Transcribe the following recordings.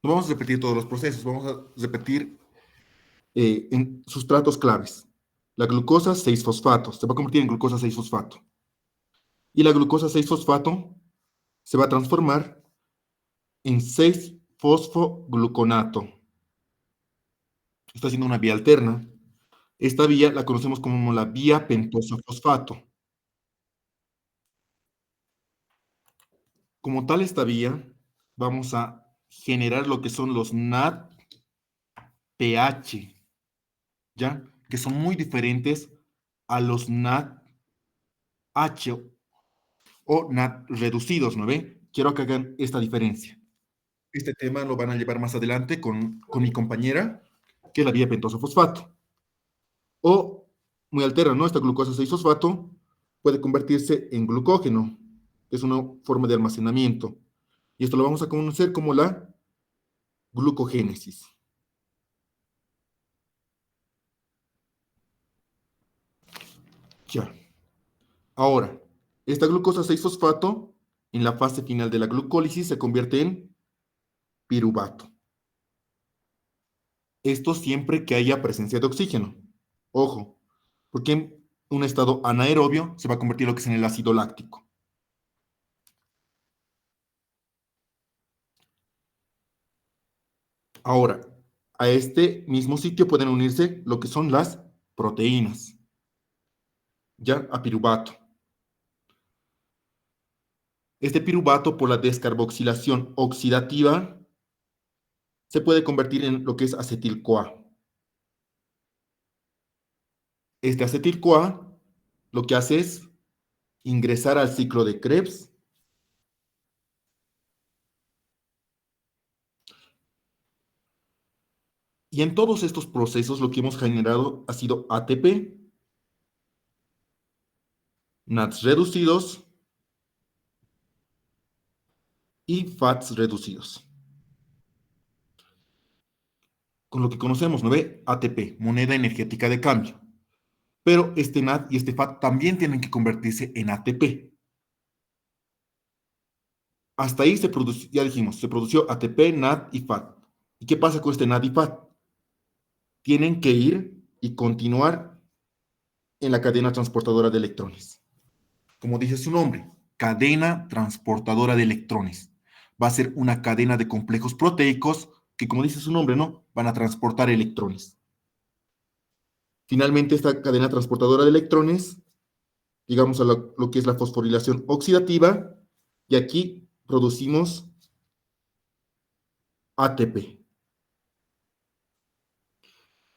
No vamos a repetir todos los procesos, vamos a repetir en sustratos claves. La glucosa 6-fosfato se va a convertir en glucosa 6-fosfato. Y la glucosa 6-fosfato se va a transformar en 6-fosfogluconato. Está haciendo una vía alterna. Esta vía la conocemos como la vía pentoso-fosfato. Como tal, esta vía, vamos a generar lo que son los NADPH, ¿ya? Que son muy diferentes a los NADH o NAD reducidos, ¿no ve? Quiero que hagan esta diferencia. Este tema lo van a llevar más adelante con mi compañera, que es la vía pentoso-fosfato. O, muy alterna, ¿no? Esta glucosa 6-fosfato puede convertirse en glucógeno, que es una forma de almacenamiento. Y esto lo vamos a conocer como la glucogénesis. Ya. Ahora, esta glucosa 6-fosfato, en la fase final de la glucólisis, se convierte en piruvato. Esto siempre que haya presencia de oxígeno. Ojo, porque en un estado anaerobio se va a convertir lo que es en el ácido láctico. Ahora, a este mismo sitio pueden unirse lo que son las proteínas, ya a piruvato. Este piruvato, por la descarboxilación oxidativa, se puede convertir en lo que es acetil-CoA. Este acetil-CoA lo que hace es ingresar al ciclo de Krebs y en todos estos procesos lo que hemos generado ha sido ATP, NADs reducidos y FATs reducidos. Con lo que conocemos, ¿no ve? ATP, moneda energética de cambio. Pero este NAD y este FAT también tienen que convertirse en ATP. Hasta ahí se produjo, ya dijimos, se produció ATP, NAD y FAT. ¿Y qué pasa con este NAD y FAT? Tienen que ir y continuar en la cadena transportadora de electrones. Como dice su nombre, cadena transportadora de electrones. Va a ser una cadena de complejos proteicos que, como dice su nombre, ¿no? Van a transportar electrones. Finalmente, esta cadena transportadora de electrones, llegamos a lo que es la fosforilación oxidativa, y aquí producimos ATP.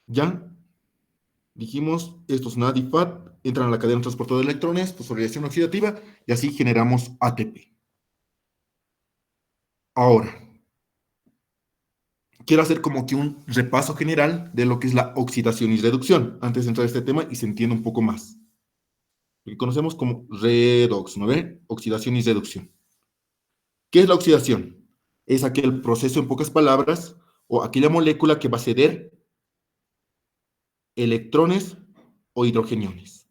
¿Ya? Dijimos, estos NAD y FAT entran a la cadena transportadora de electrones, fosforilación oxidativa, y así generamos ATP. Ahora, quiero hacer como que un repaso general de lo que es la oxidación y reducción, antes de entrar a este tema y se entienda un poco más. Lo que conocemos como redox, ¿no ve? Oxidación y reducción. ¿Qué es la oxidación? Es aquel proceso, en pocas palabras, o aquella molécula que va a ceder electrones o hidrogeniones.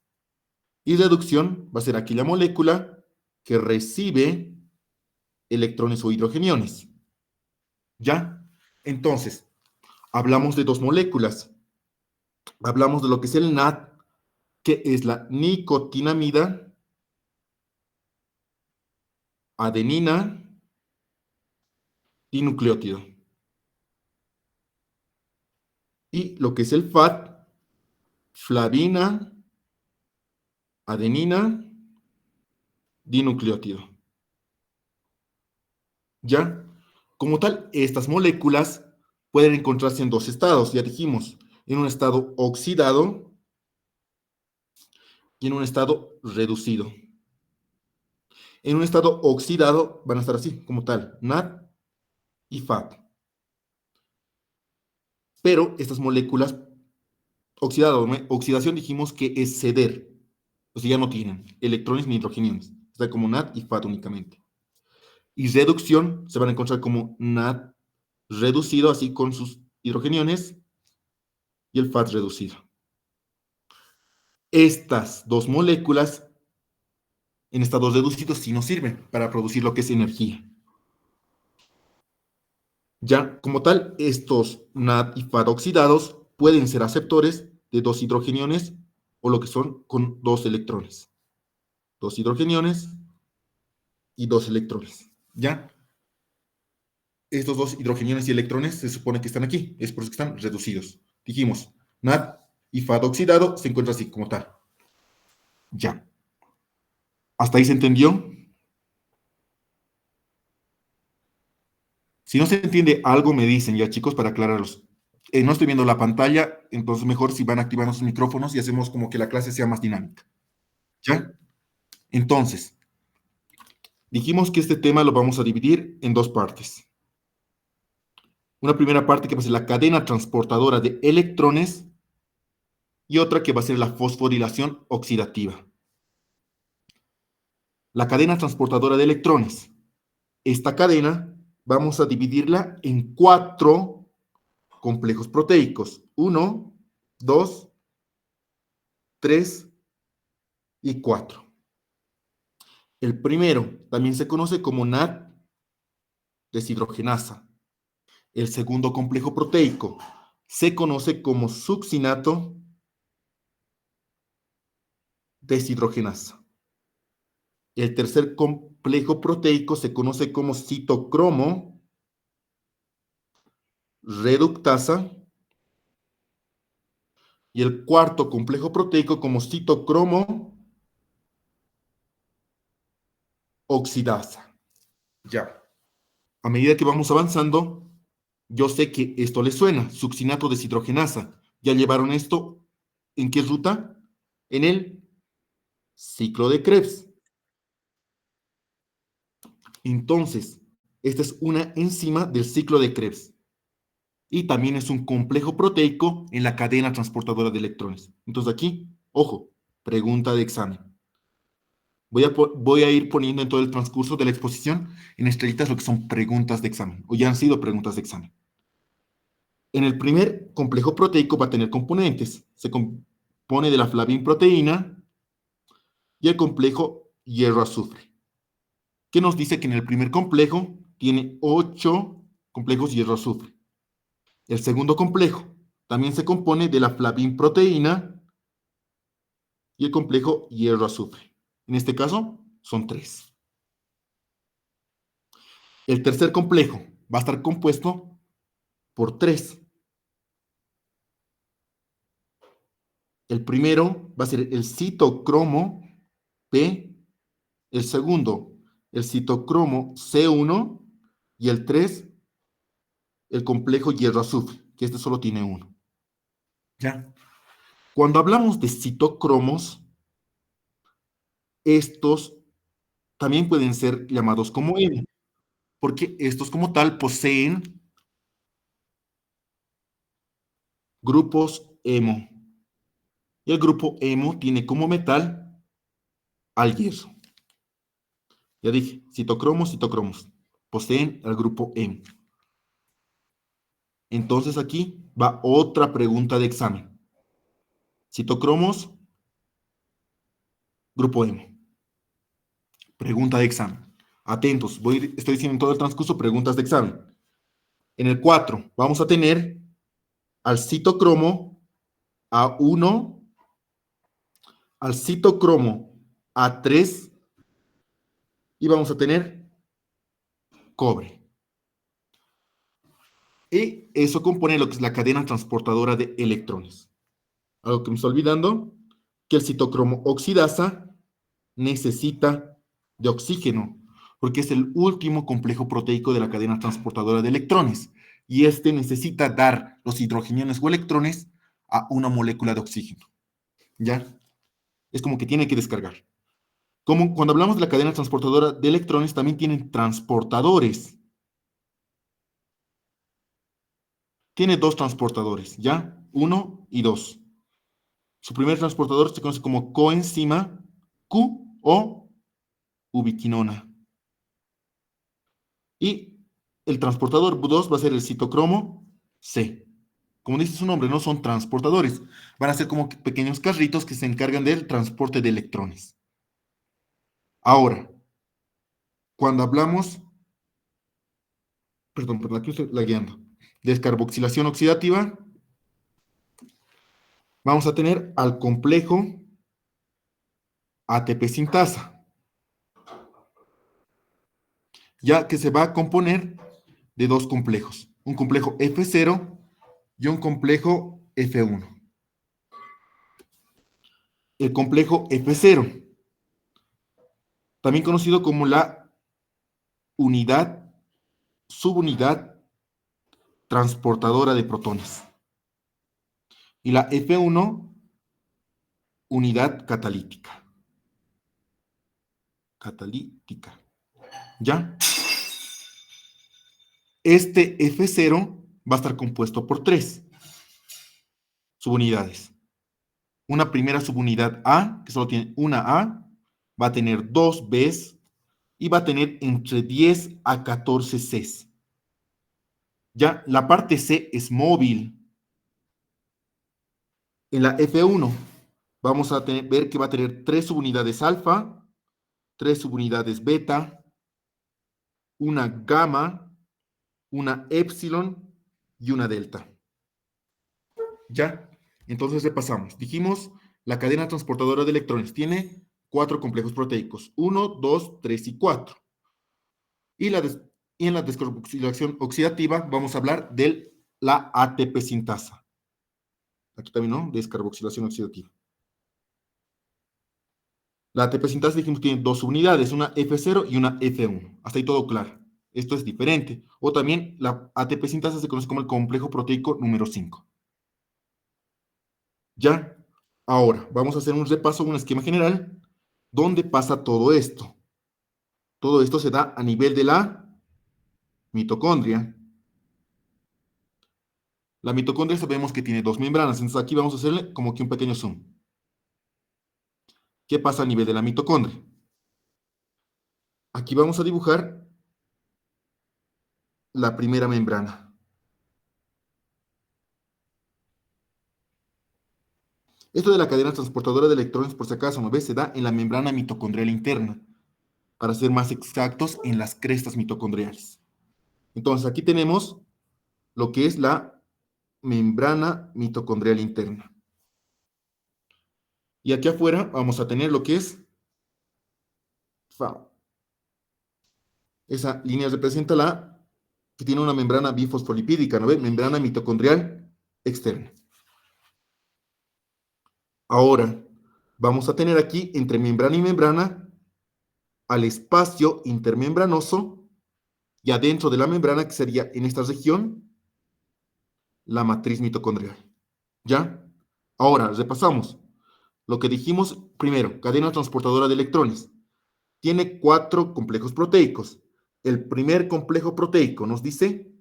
Y reducción va a ser aquella molécula que recibe electrones o hidrogeniones. ¿Ya? Entonces, hablamos de dos moléculas. Hablamos de lo que es el NAD, que es la nicotinamida, adenina y nucleótido. Y lo que es el FAT, flavina, adenina, dinucleótido. ¿Ya? Como tal, estas moléculas pueden encontrarse en dos estados, ya dijimos, en un estado oxidado y en un estado reducido. En un estado oxidado van a estar así, como tal, NAD y FAT. Pero estas moléculas oxidado, ¿no? Oxidación dijimos que es ceder, o sea, ya no tienen electrones ni hidrogeniones, está como NAD y FAT únicamente. Y reducción se van a encontrar como NAD reducido, así con sus hidrogeniones, y el FAT reducido. Estas dos moléculas en estados reducidos sí nos sirven para producir lo que es energía. Ya, como tal, estos NAD y FAD oxidados pueden ser aceptores de dos hidrogeniones o lo que son con dos electrones. Dos hidrogeniones y dos electrones. ¿Ya? Estos dos hidrogeniones y electrones se supone que están aquí. Es por eso que están reducidos. Dijimos, NAD y FAD oxidado se encuentra así, como tal. Ya. ¿Hasta ahí se entendió? Si no se entiende algo, me dicen ya, chicos, para aclararlos. No estoy viendo la pantalla, entonces mejor si van activando sus micrófonos y hacemos como que la clase sea más dinámica. ¿Ya? Entonces, dijimos que este tema lo vamos a dividir en dos partes. Una primera parte que va a ser la cadena transportadora de electrones y otra que va a ser la fosforilación oxidativa. La cadena transportadora de electrones. Esta cadena vamos a dividirla en cuatro complejos proteicos. 1, 2, 3 y 4. El primero también se conoce como NAD deshidrogenasa. El segundo complejo proteico se conoce como succinato deshidrogenasa. El tercer complejo proteico se conoce como citocromo reductasa y el cuarto complejo proteico como citocromo oxidasa. Ya. A medida que vamos avanzando, yo sé que esto les suena, succinato deshidrogenasa. ¿Ya llevaron esto en qué ruta? En el ciclo de Krebs. Entonces, esta es una enzima del ciclo de Krebs y también es un complejo proteico en la cadena transportadora de electrones. Entonces aquí, ojo, pregunta de examen. Voy a ir poniendo en todo el transcurso de la exposición en estrellitas lo que son preguntas de examen, o ya han sido preguntas de examen. En el primer complejo proteico va a tener componentes. Se compone de la flavinproteína y el complejo hierro-azufre, que nos dice que en el primer complejo tiene 8 complejos hierro-azufre. El segundo complejo también se compone de la flavinproteína y el complejo hierro-azufre. En este caso, son 3. El tercer complejo va a estar compuesto por 3. El primero va a ser el citocromo P, el segundo, el citocromo C1 y el 3, el complejo hierro-azufre, que este solo tiene 1. ¿Ya? Cuando hablamos de citocromos, estos también pueden ser llamados como M, porque estos como tal poseen grupos hemo. Y el grupo hemo tiene como metal al hierro. Ya dije, citocromos, poseen el grupo hemo. Entonces aquí va otra pregunta de examen. Citocromos, grupo hemo. Pregunta de examen. Atentos, estoy diciendo en todo el transcurso preguntas de examen. En el 4 vamos a tener al citocromo A1, al citocromo A3 y vamos a tener cobre. Y eso compone lo que es la cadena transportadora de electrones. Algo que me está olvidando, que el citocromo oxidasa necesita de oxígeno, porque es el último complejo proteico de la cadena transportadora de electrones. Y este necesita dar los hidrogeniones o electrones a una molécula de oxígeno. ¿Ya? Es como que tiene que descargar. Como cuando hablamos de la cadena transportadora de electrones, también tienen transportadores. Tiene dos transportadores, ¿ya? 1 y 2. Su primer transportador se conoce como coenzima Q o ubiquinona. Y el transportador 2 va a ser el citocromo C. Como dice su nombre, no son transportadores. Van a ser como pequeños carritos que se encargan del transporte de electrones. Ahora, cuando hablamos perdón, aquí estoy lagueando. Descarboxilación oxidativa, vamos a tener al complejo ATP sintasa, ya que se va a componer de dos complejos, un complejo F0 y un complejo F1. El complejo F0, también conocido como la unidad, subunidad transportadora de protones. Y la F1, unidad catalítica. Catalítica. ¿Ya? Este F0 va a estar compuesto por tres subunidades. Una primera subunidad A, que solo tiene una A, va a tener dos Bs y va a tener entre 10 a 14 Cs. Ya, la parte C es móvil. En la F1 vamos a ver que va a tener tres subunidades alfa, tres subunidades beta, una gamma, una epsilon y una delta. ¿Ya? Entonces repasamos. Dijimos, la cadena transportadora de electrones tiene cuatro complejos proteicos, 1, 2, 3 y 4. Y, y en la descarboxilación oxidativa vamos a hablar de la ATP sintasa. Aquí también, ¿no? Descarboxilación oxidativa. La ATP sintasa dijimos que tiene dos unidades, una F0 y una F1. Hasta ahí todo claro. Esto es diferente. O también la ATP sintasa se conoce como el complejo proteico número 5. ¿Ya? Ahora, vamos a hacer un repaso, un esquema general. ¿Dónde pasa todo esto? Todo esto se da a nivel de la mitocondria. La mitocondria sabemos que tiene dos membranas, entonces aquí vamos a hacerle como que un pequeño zoom. ¿Qué pasa a nivel de la mitocondria? Aquí vamos a dibujar la primera membrana. Esto de la cadena transportadora de electrones, por si acaso no ves, se da en la membrana mitocondrial interna, para ser más exactos, en las crestas mitocondriales. Entonces, aquí tenemos lo que es la membrana mitocondrial interna. Y aquí afuera vamos a tener lo que es FAO. Esa línea representa la que tiene una membrana bifosfolipídica, ¿no ves? Membrana mitocondrial externa. Ahora, vamos a tener aquí entre membrana y membrana al espacio intermembranoso y adentro de la membrana, que sería en esta región, la matriz mitocondrial. ¿Ya? Ahora, repasamos. Lo que dijimos primero, cadena transportadora de electrones. Tiene cuatro complejos proteicos. El primer complejo proteico nos dice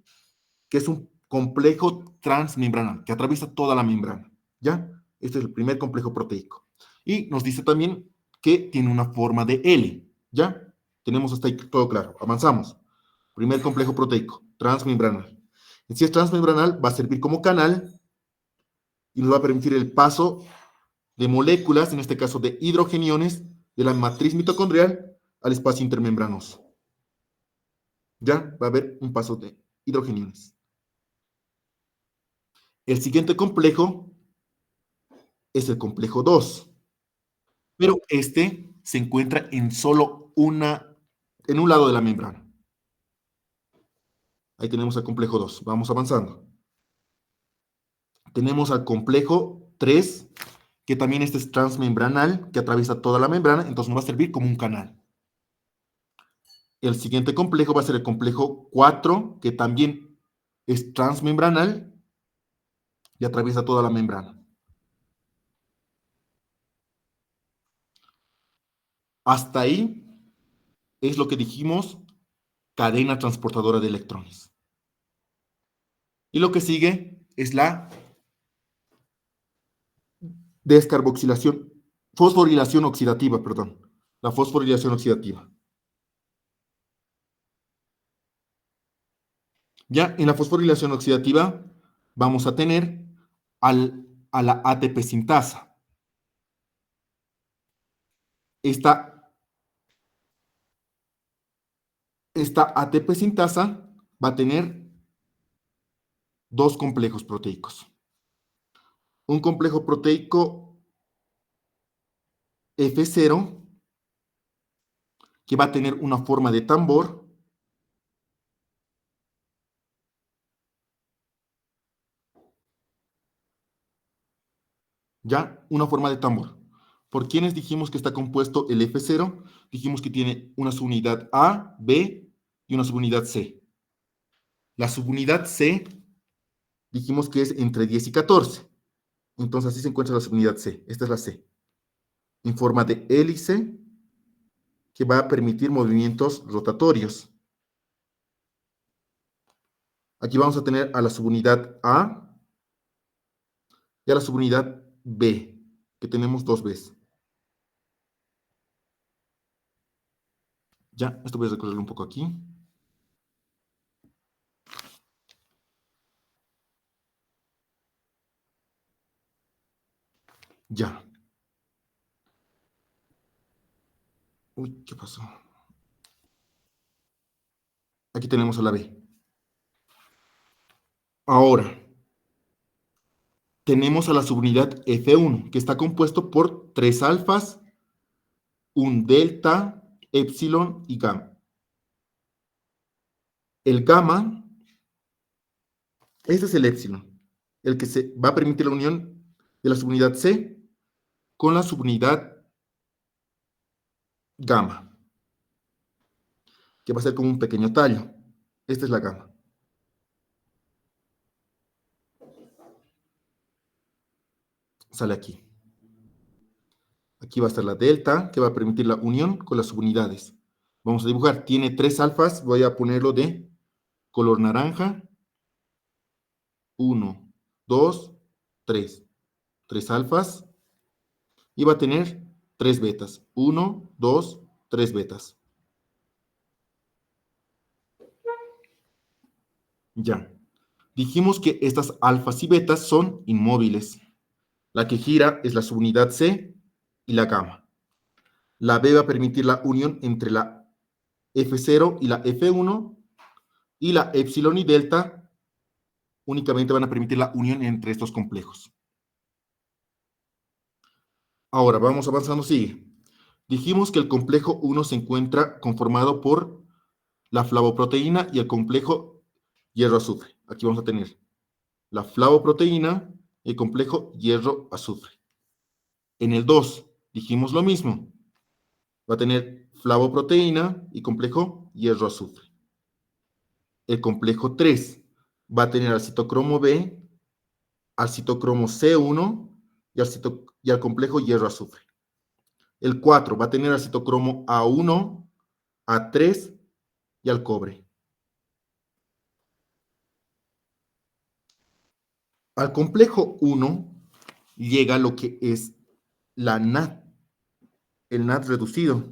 que es un complejo transmembranal, que atraviesa toda la membrana. ¿Ya? Este es el primer complejo proteico. Y nos dice también que tiene una forma de L. ¿Ya? Tenemos hasta ahí todo claro. Avanzamos. Primer complejo proteico, transmembranal. Si es transmembranal, va a servir como canal y nos va a permitir el paso de moléculas, en este caso de hidrogeniones, de la matriz mitocondrial al espacio intermembranoso. Ya va a haber un paso de hidrogeniones. El siguiente complejo es el complejo 2, pero este se encuentra en solo en un lado de la membrana. Ahí tenemos al complejo 2. Vamos avanzando. Tenemos al complejo 3, que también este es transmembranal, que atraviesa toda la membrana, entonces nos va a servir como un canal. El siguiente complejo va a ser el complejo 4, que también es transmembranal y atraviesa toda la membrana. Hasta ahí es lo que dijimos, cadena transportadora de electrones. Y lo que sigue es la descarboxilación, fosforilación oxidativa, perdón, la fosforilación oxidativa. Ya en la fosforilación oxidativa vamos a tener a la ATP sintasa. Esta ATP sintasa va a tener dos complejos proteicos. Un complejo proteico F0, que va a tener una forma de tambor, ¿ya? Una forma de tambor. ¿Por quiénes dijimos que está compuesto el F0? Dijimos que tiene una subunidad A, B y una subunidad C. La subunidad C dijimos que es entre 10 y 14. Entonces así se encuentra la subunidad C. Esta es la C. En forma de hélice, que va a permitir movimientos rotatorios. Aquí vamos a tener a la subunidad A y a la subunidad B, que tenemos dos Bs. Ya, esto voy a recorrerlo un poco aquí. Ya. Uy, ¿qué pasó? Aquí tenemos a la B. Ahora, tenemos a la subunidad F1, que está compuesto por tres alfas, un delta, epsilon y gamma. El gamma, este es el epsilon, el que se va a permitir la unión de la subunidad C con la subunidad gamma, que va a ser como un pequeño tallo. Esta es la gamma. Sale aquí. Aquí va a estar la delta, que va a permitir la unión con las subunidades. Vamos a dibujar. Tiene tres alfas. Voy a ponerlo de color naranja. 1, 2, 3. Tres alfas. Y va a tener tres betas. 1, 2, 3 betas. Ya. Dijimos que estas alfas y betas son inmóviles. La que gira es la subunidad C y la gamma. La B va a permitir la unión entre la F0 y la F1, y la epsilon y delta únicamente van a permitir la unión entre estos complejos. Ahora, vamos avanzando, sigue. Dijimos que el complejo 1 se encuentra conformado por la flavoproteína y el complejo hierro-azufre. Aquí vamos a tener la flavoproteína y el complejo hierro-azufre. En el 2 dijimos lo mismo. Va a tener flavoproteína y complejo hierro-azufre. El complejo 3 va a tener al citocromo B, al citocromo C1 y al complejo hierro-azufre. El 4 va a tener al citocromo A1, A3 y al cobre. Al complejo 1 llega lo que es la NAD, el NAD reducido,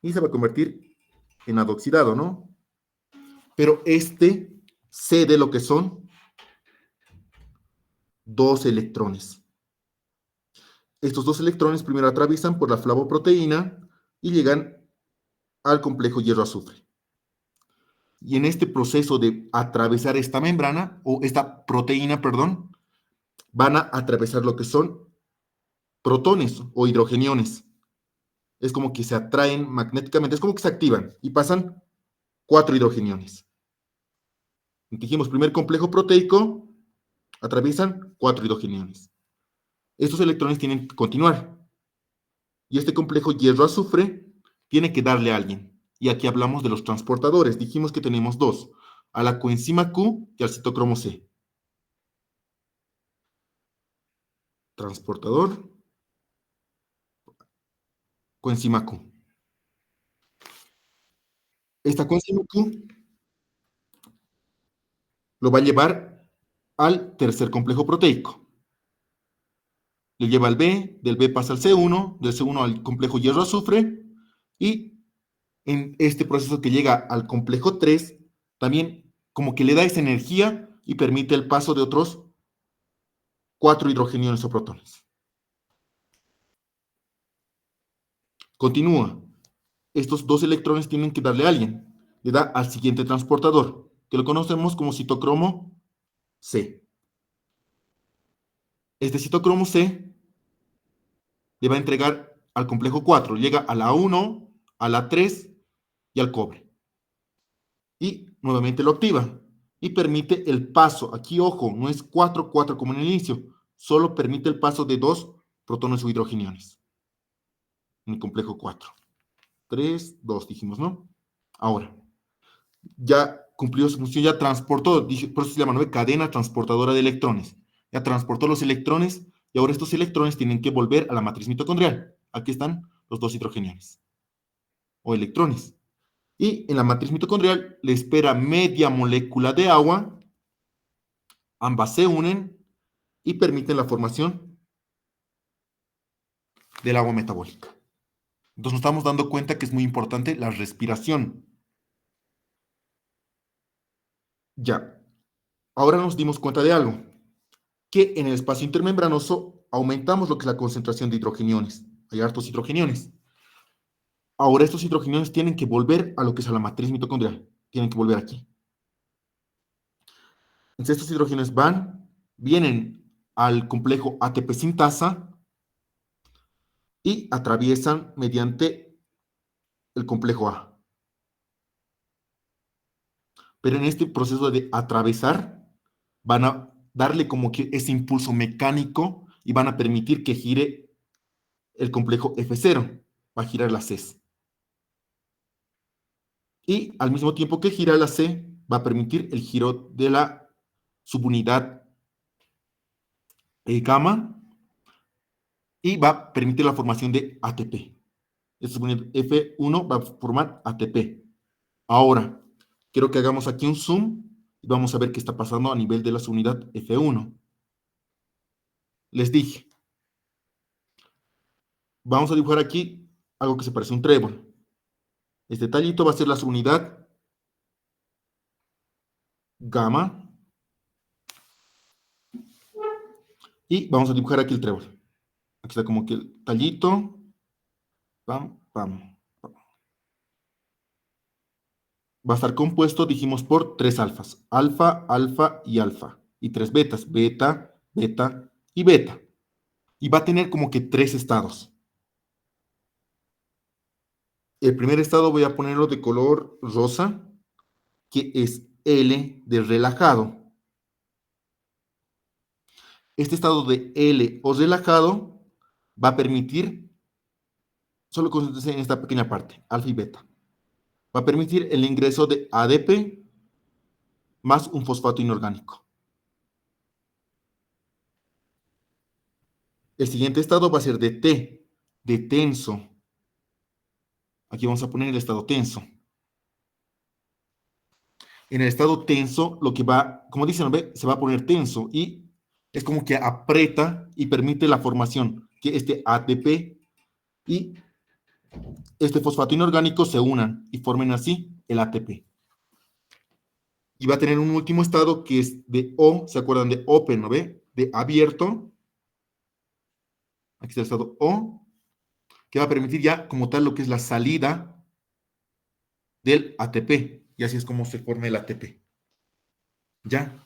y se va a convertir en NAD oxidado, ¿no? Pero este cede lo que son dos electrones. Estos dos electrones primero atraviesan por la flavoproteína y llegan al complejo hierro-azufre. Y en este proceso de atravesar esta membrana, o esta proteína, perdón, van a atravesar lo que son protones o hidrogeniones. Es como que se atraen magnéticamente, es como que se activan y pasan cuatro hidrogeniones. Dijimos, primer complejo proteico, atraviesan cuatro hidrogeniones. Estos electrones tienen que continuar. Y este complejo hierro-azufre tiene que darle a alguien. Y aquí hablamos de los transportadores. Dijimos que tenemos dos, a la coenzima Q y al citocromo C. Transportador, coenzima Q. Esta coenzima Q lo va a llevar al tercer complejo proteico. Le lleva al B, del B pasa al C1, del C1 al complejo hierro-azufre, y en este proceso que llega al complejo 3, también como que le da esa energía y permite el paso de otros cuatro hidrogeniones o protones. Continúa. Estos dos electrones tienen que darle a alguien. le da al siguiente transportador, que lo conocemos como citocromo C. Este citocromo C le va a entregar al complejo 4, llega a la 1, a la 3 y al cobre. Y nuevamente lo activa y permite el paso. Aquí, ojo, no es 4-4 como en el inicio, solo permite el paso de 2 protones o hidrogeniones en el complejo 4. 3, 2 dijimos, ¿no? Ahora, ya cumplió su función, ya transportó, por eso se llama, ¿no?, cadena transportadora de electrones. Ya transportó los electrones y ahora estos electrones tienen que volver a la matriz mitocondrial. Aquí están los 2 hidrogeniones o electrones. Y en la matriz mitocondrial le espera media molécula de agua, ambas se unen y permiten la formación del agua metabólica. Entonces nos estamos dando cuenta que es muy importante la respiración. Ya, ahora nos dimos cuenta de algo, que en el espacio intermembranoso aumentamos lo que es la concentración de hidrogeniones. Hay hartos hidrogeniones. Ahora estos hidrogeniones tienen que volver a lo que es a la matriz mitocondrial. Tienen que volver aquí. Entonces estos hidrogeniones vienen al complejo ATP sintasa y atraviesan mediante el complejo A. Pero en este proceso de atravesar, van a darle como que ese impulso mecánico y van a permitir que gire el complejo F0. Va a girar la C. Y al mismo tiempo que gira la C, va a permitir el giro de la subunidad gamma y va a permitir la formación de ATP. Esta subunidad F1 va a formar ATP. Ahora, quiero que hagamos aquí un zoom y vamos a ver qué está pasando a nivel de la subunidad F1. Les dije, vamos a dibujar aquí algo que se parece a un trébol. Este tallito va a ser la subunidad gamma y vamos a dibujar aquí el trébol. Aquí está como que el tallito. Pam, pam, pam. Va a estar compuesto, dijimos, por 3 alfas. Alfa, alfa y alfa. Y 3 betas. Beta, beta y beta. Y va a tener como que 3 estados. El primer estado voy a ponerlo de color rosa, que es L de relajado. Este estado de L o relajado va a permitir, solo concéntrense en esta pequeña parte, alfa y beta. Va a permitir el ingreso de ADP más un fosfato inorgánico. El siguiente estado va a ser de T, de tenso. Aquí vamos a poner el estado tenso. En el estado tenso, lo que va, como dicen, ¿ve?, se va a poner tenso y es como que aprieta y permite la formación que este ATP y este fosfato inorgánico se unan y formen así el ATP. Y va a tener un último estado que es de O, ¿se acuerdan de open, no ve? De abierto. Aquí está el estado O, que va a permitir ya como tal lo que es la salida del ATP. Y así es como se forma el ATP. ¿Ya?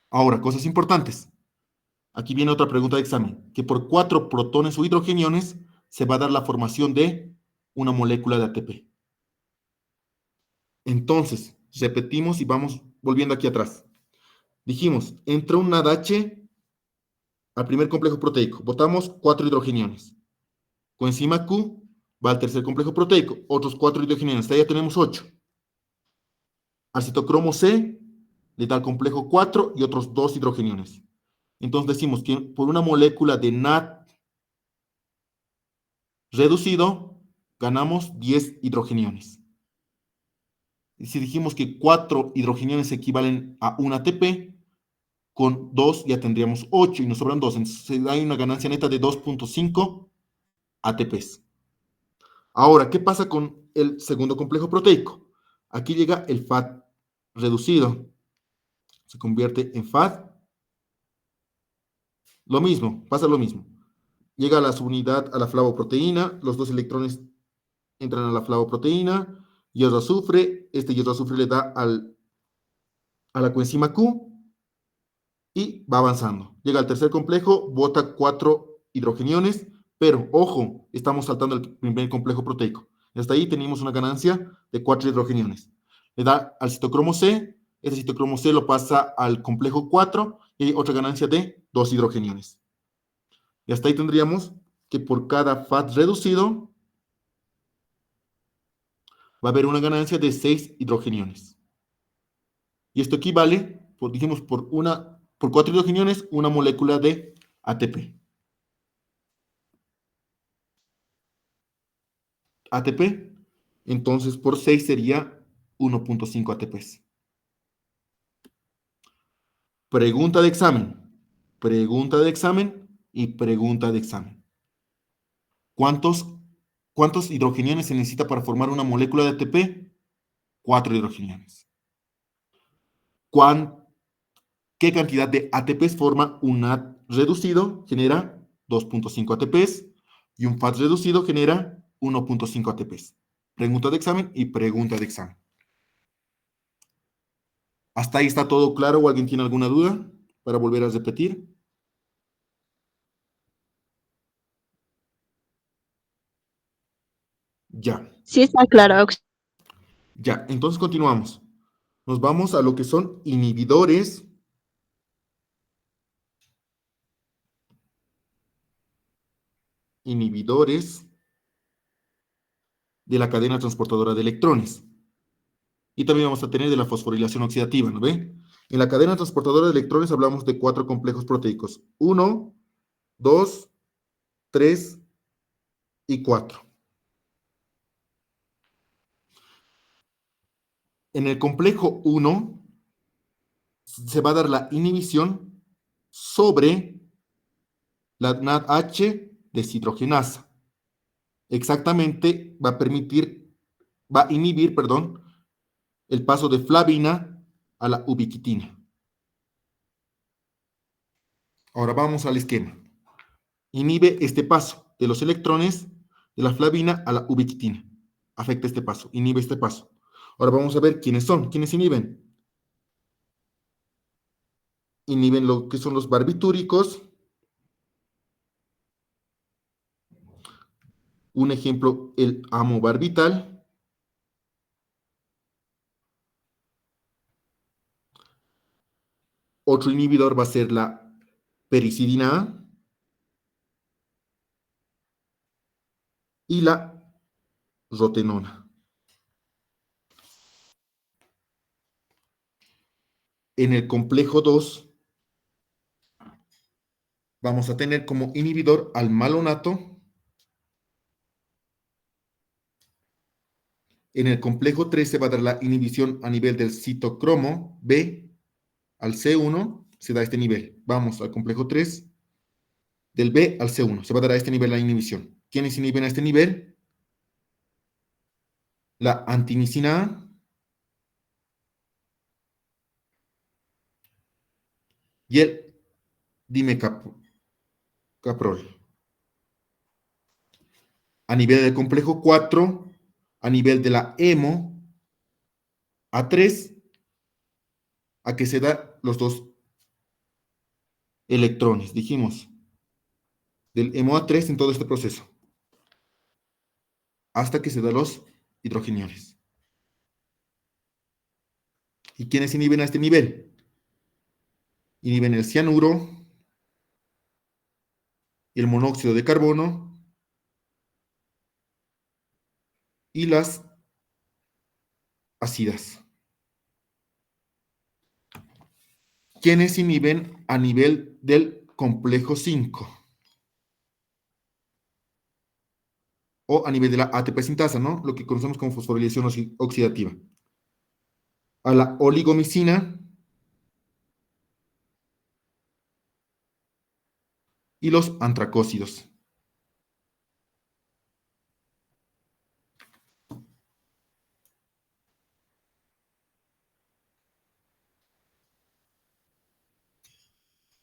Ahora, cosas importantes. Aquí viene otra pregunta de examen, que por 4 protones o hidrogeniones se va a dar la formación de una molécula de ATP. Entonces, repetimos y vamos volviendo aquí atrás. Dijimos, entra un NADH al primer complejo proteico, botamos 4 hidrogeniones. Coenzima Q va al tercer complejo proteico, otros 4 hidrogeniones, hasta ya tenemos 8. Al citocromo C le da el complejo 4 y otros 2 hidrogeniones. Entonces decimos que por una molécula de NAD reducido, ganamos 10 hidrogeniones. Y si dijimos que 4 hidrogeniones equivalen a un ATP, con 2 ya tendríamos 8 y nos sobran 2. Entonces hay una ganancia neta de 2.5 ATPs. Ahora, ¿qué pasa con el segundo complejo proteico? Aquí llega el FAT reducido. Se convierte en FAT. Lo mismo, pasa lo mismo. Llega a la subunidad a la flavoproteína, los 2 electrones entran a la flavoproteína, hierro azufre, este hierro azufre le da a la coenzima Q y va avanzando. Llega al tercer complejo, bota 4 hidrogeniones, pero ojo, estamos saltando el primer complejo proteico. Hasta ahí tenemos una ganancia de 4 hidrogeniones. Le da al citocromo C, ese citocromo C lo pasa al complejo 4 y hay otra ganancia de 2 hidrogeniones. Y hasta ahí tendríamos que por cada FAT reducido va a haber una ganancia de 6 hidrogeniones. Y esto equivale, dijimos, por 4 hidrogeniones, una molécula de ATP. ATP, entonces por 6 sería 1.5 ATPs. Pregunta de examen, pregunta de examen y pregunta de examen. ¿Cuántos hidrogeniones se necesita para formar una molécula de ATP? 4 hidrogeniones. ¿Qué cantidad de ATPs forma un NAT reducido? Genera 2.5 ATPs y un FAT reducido genera 1.5 ATPs. Pregunta de examen y pregunta de examen. ¿Hasta ahí está todo claro o alguien tiene alguna duda para volver a repetir? Ya, Sí, está claro. ya. Entonces continuamos. Nos vamos a lo que son inhibidores. Inhibidores de la cadena transportadora de electrones. Y también vamos a tener de la fosforilación oxidativa, ¿no ve? En la cadena transportadora de electrones hablamos de 4 complejos proteicos. 1, 2, 3 y 4. En el complejo 1 se va a dar la inhibición sobre la NADH deshidrogenasa. Exactamente va a inhibir, perdón, el paso de flavina a la ubiquitina. Ahora vamos al esquema. Inhibe este paso de los electrones de la flavina a la ubiquitina. Afecta este paso, inhibe este paso. Ahora vamos a ver quiénes son. ¿Quiénes inhiben? Inhiben lo que son los barbitúricos. Un ejemplo, el amobarbital. Otro inhibidor va a ser la pericidina A y la rotenona. En el complejo 2 vamos a tener como inhibidor al malonato. En el complejo 3 se va a dar la inhibición a nivel del citocromo B al C1, se da este nivel. Vamos al complejo 3, del B al C1, se va a dar a este nivel la inhibición. ¿Quiénes inhiben a este nivel? La antimicina A y el dimecaprol. A nivel del complejo 4, a nivel de la hemo A3, a que se da los dos electrones, dijimos, del hemo A3 en todo este proceso, hasta que se da los hidrogeniones. ¿Y quiénes inhiben a este nivel? Inhiben el cianuro, el monóxido de carbono y las ácidas. ¿Quiénes inhiben a nivel del complejo 5? O a nivel de la ATP sintasa, ¿no? Lo que conocemos como fosforilación oxidativa. A la oligomicina y los antracósidos.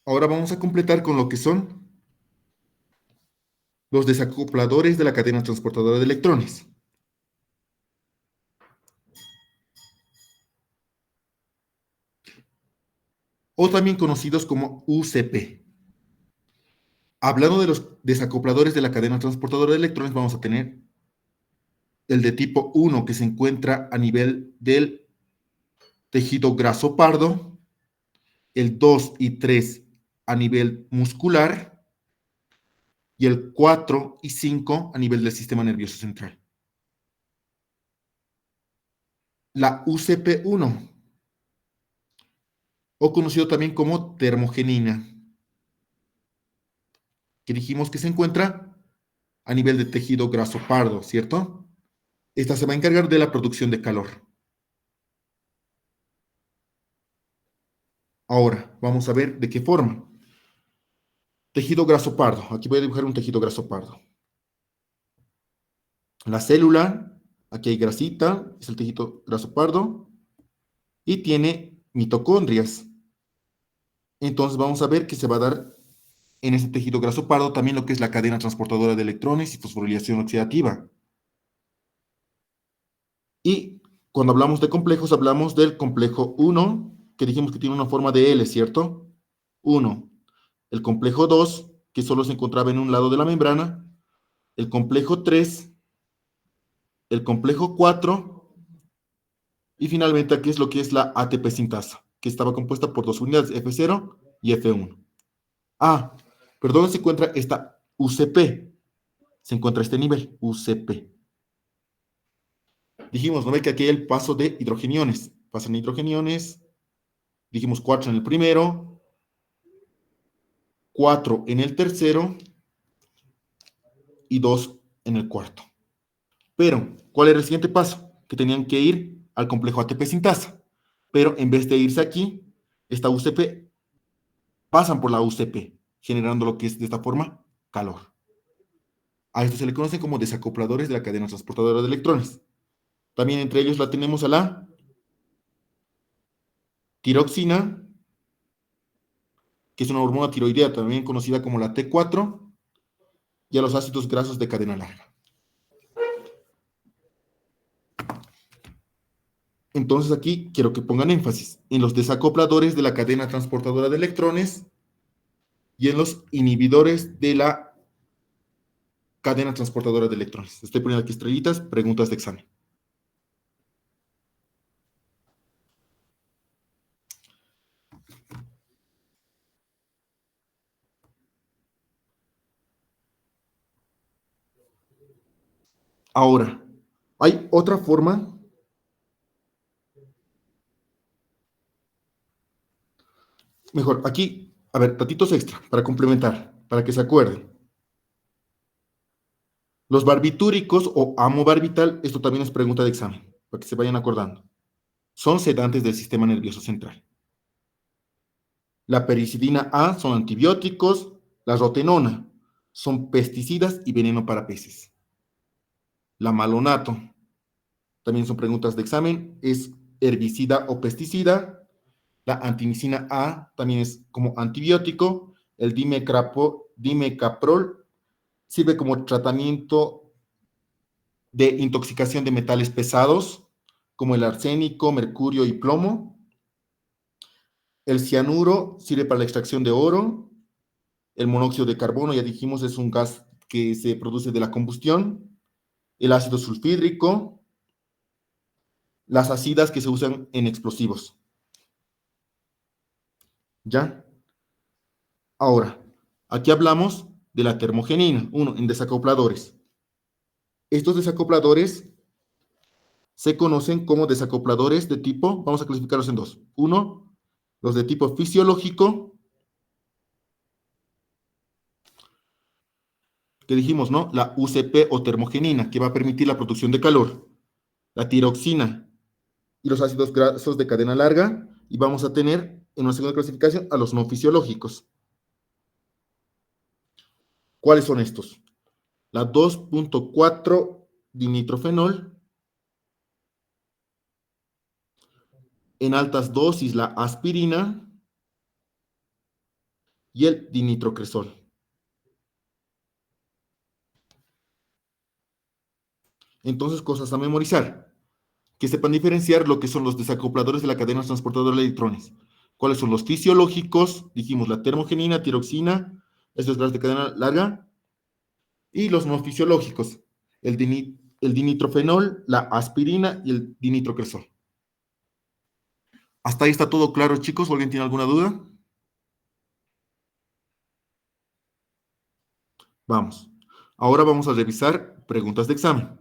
Ahora vamos a completar con lo que son los desacopladores de la cadena transportadora de electrones. o también conocidos como UCP. Hablando de los desacopladores de la cadena transportadora de electrones, vamos a tener el de tipo 1 que se encuentra a nivel del tejido graso pardo, el 2 y 3 a nivel muscular y el 4 y 5 a nivel del sistema nervioso central. La UCP1, o conocido también como termogenina, que dijimos que se encuentra a nivel de tejido graso pardo, ¿cierto? Esta se va a encargar de la producción de calor. Ahora, vamos a ver de qué forma. Tejido graso pardo. Aquí voy a dibujar un tejido graso pardo. La célula, aquí hay grasita, es el tejido graso pardo, y tiene mitocondrias. Entonces vamos a ver que se va a dar en este tejido graso pardo también lo que es la cadena transportadora de electrones y fosforilación oxidativa. Y cuando hablamos de complejos, hablamos del complejo 1, que dijimos que tiene una forma de L, ¿cierto? 1. El complejo 2, que solo se encontraba en un lado de la membrana. El complejo 3, el complejo 4, y finalmente aquí es lo que es la ATP sintasa, que estaba compuesta por dos unidades, F0 y F1. Ah, pero ¿dónde se encuentra esta UCP? Se encuentra este nivel, UCP. Dijimos, ¿no ve que aquí hay el paso de hidrogeniones? Pasan hidrogeniones, dijimos 4 en el primero, 4 en el tercero y 2 en el cuarto. Pero, ¿cuál era el siguiente paso? Que tenían que ir al complejo ATP sintasa. Pero en vez de irse aquí, esta UCP pasan por la UCP, generando lo que es de esta forma calor. A esto se le conoce como desacopladores de la cadena transportadora de electrones. También entre ellos la tenemos a la tiroxina, que es una hormona tiroidea también conocida como la T4, y a los ácidos grasos de cadena larga. Entonces aquí quiero que pongan énfasis en los desacopladores de la cadena transportadora de electrones y en los inhibidores de la cadena transportadora de electrones. Estoy poniendo aquí estrellitas, preguntas de examen. Ahora, hay otra forma. Mejor, aquí, a ver, datitos extra para complementar, para que se acuerden. Los barbitúricos o amobarbital, esto también es pregunta de examen, para que se vayan acordando. Son sedantes del sistema nervioso central. La pericidina A son antibióticos, la rotenona son pesticidas y veneno para peces. La malonato, también son preguntas de examen, es herbicida o pesticida. La antimicina A también es como antibiótico. El dimecaprol sirve como tratamiento de intoxicación de metales pesados, como el arsénico, mercurio y plomo. El cianuro sirve para la extracción de oro. El monóxido de carbono, ya dijimos, es un gas que se produce de la combustión. El ácido sulfídrico. Las acidas que se usan en explosivos. ¿Ya? Ahora, aquí hablamos de la termogenina, uno, en desacopladores. Estos desacopladores se conocen como desacopladores de tipo, vamos a clasificarlos en dos. Uno, los de tipo fisiológico, que dijimos, ¿no? La UCP o termogenina, que va a permitir la producción de calor. La tiroxina y los ácidos grasos de cadena larga. Y vamos a tener en una segunda clasificación a los no fisiológicos. ¿Cuáles son estos? La 2.4 dinitrofenol, en altas dosis la aspirina y el dinitrocresol. Entonces, cosas a memorizar. Que sepan diferenciar lo que son los desacopladores de la cadena transportadora de electrones. ¿Cuáles son los fisiológicos? Dijimos la termogenina, tiroxina, estos grasas de cadena larga. Y los no fisiológicos, el dinitrofenol, la aspirina y el dinitrocresol. ¿Hasta ahí está todo claro, chicos? ¿O alguien tiene alguna duda? Vamos. Ahora vamos a revisar preguntas de examen.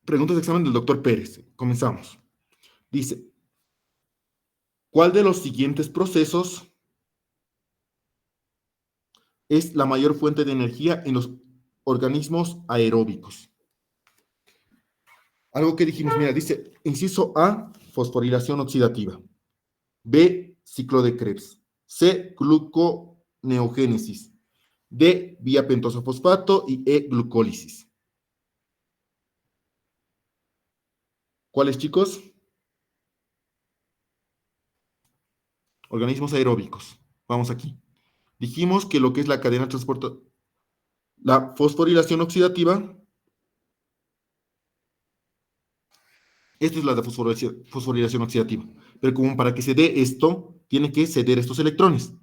Preguntas de examen del doctor Pérez. Comenzamos. Dice, ¿cuál de los siguientes procesos es la mayor fuente de energía en los organismos aeróbicos? Algo que dijimos, mira, dice, inciso A, fosforilación oxidativa. B, ciclo de Krebs. C, gluconeogénesis. D, vía pentosa fosfato y E, glucólisis. ¿Cuáles, chicos? Organismos aeróbicos. Vamos aquí. Dijimos que lo que es la cadena de transporte, la fosforilación oxidativa, esto es la de fosforilación oxidativa, pero como para que se dé esto, tiene que ceder estos electrones.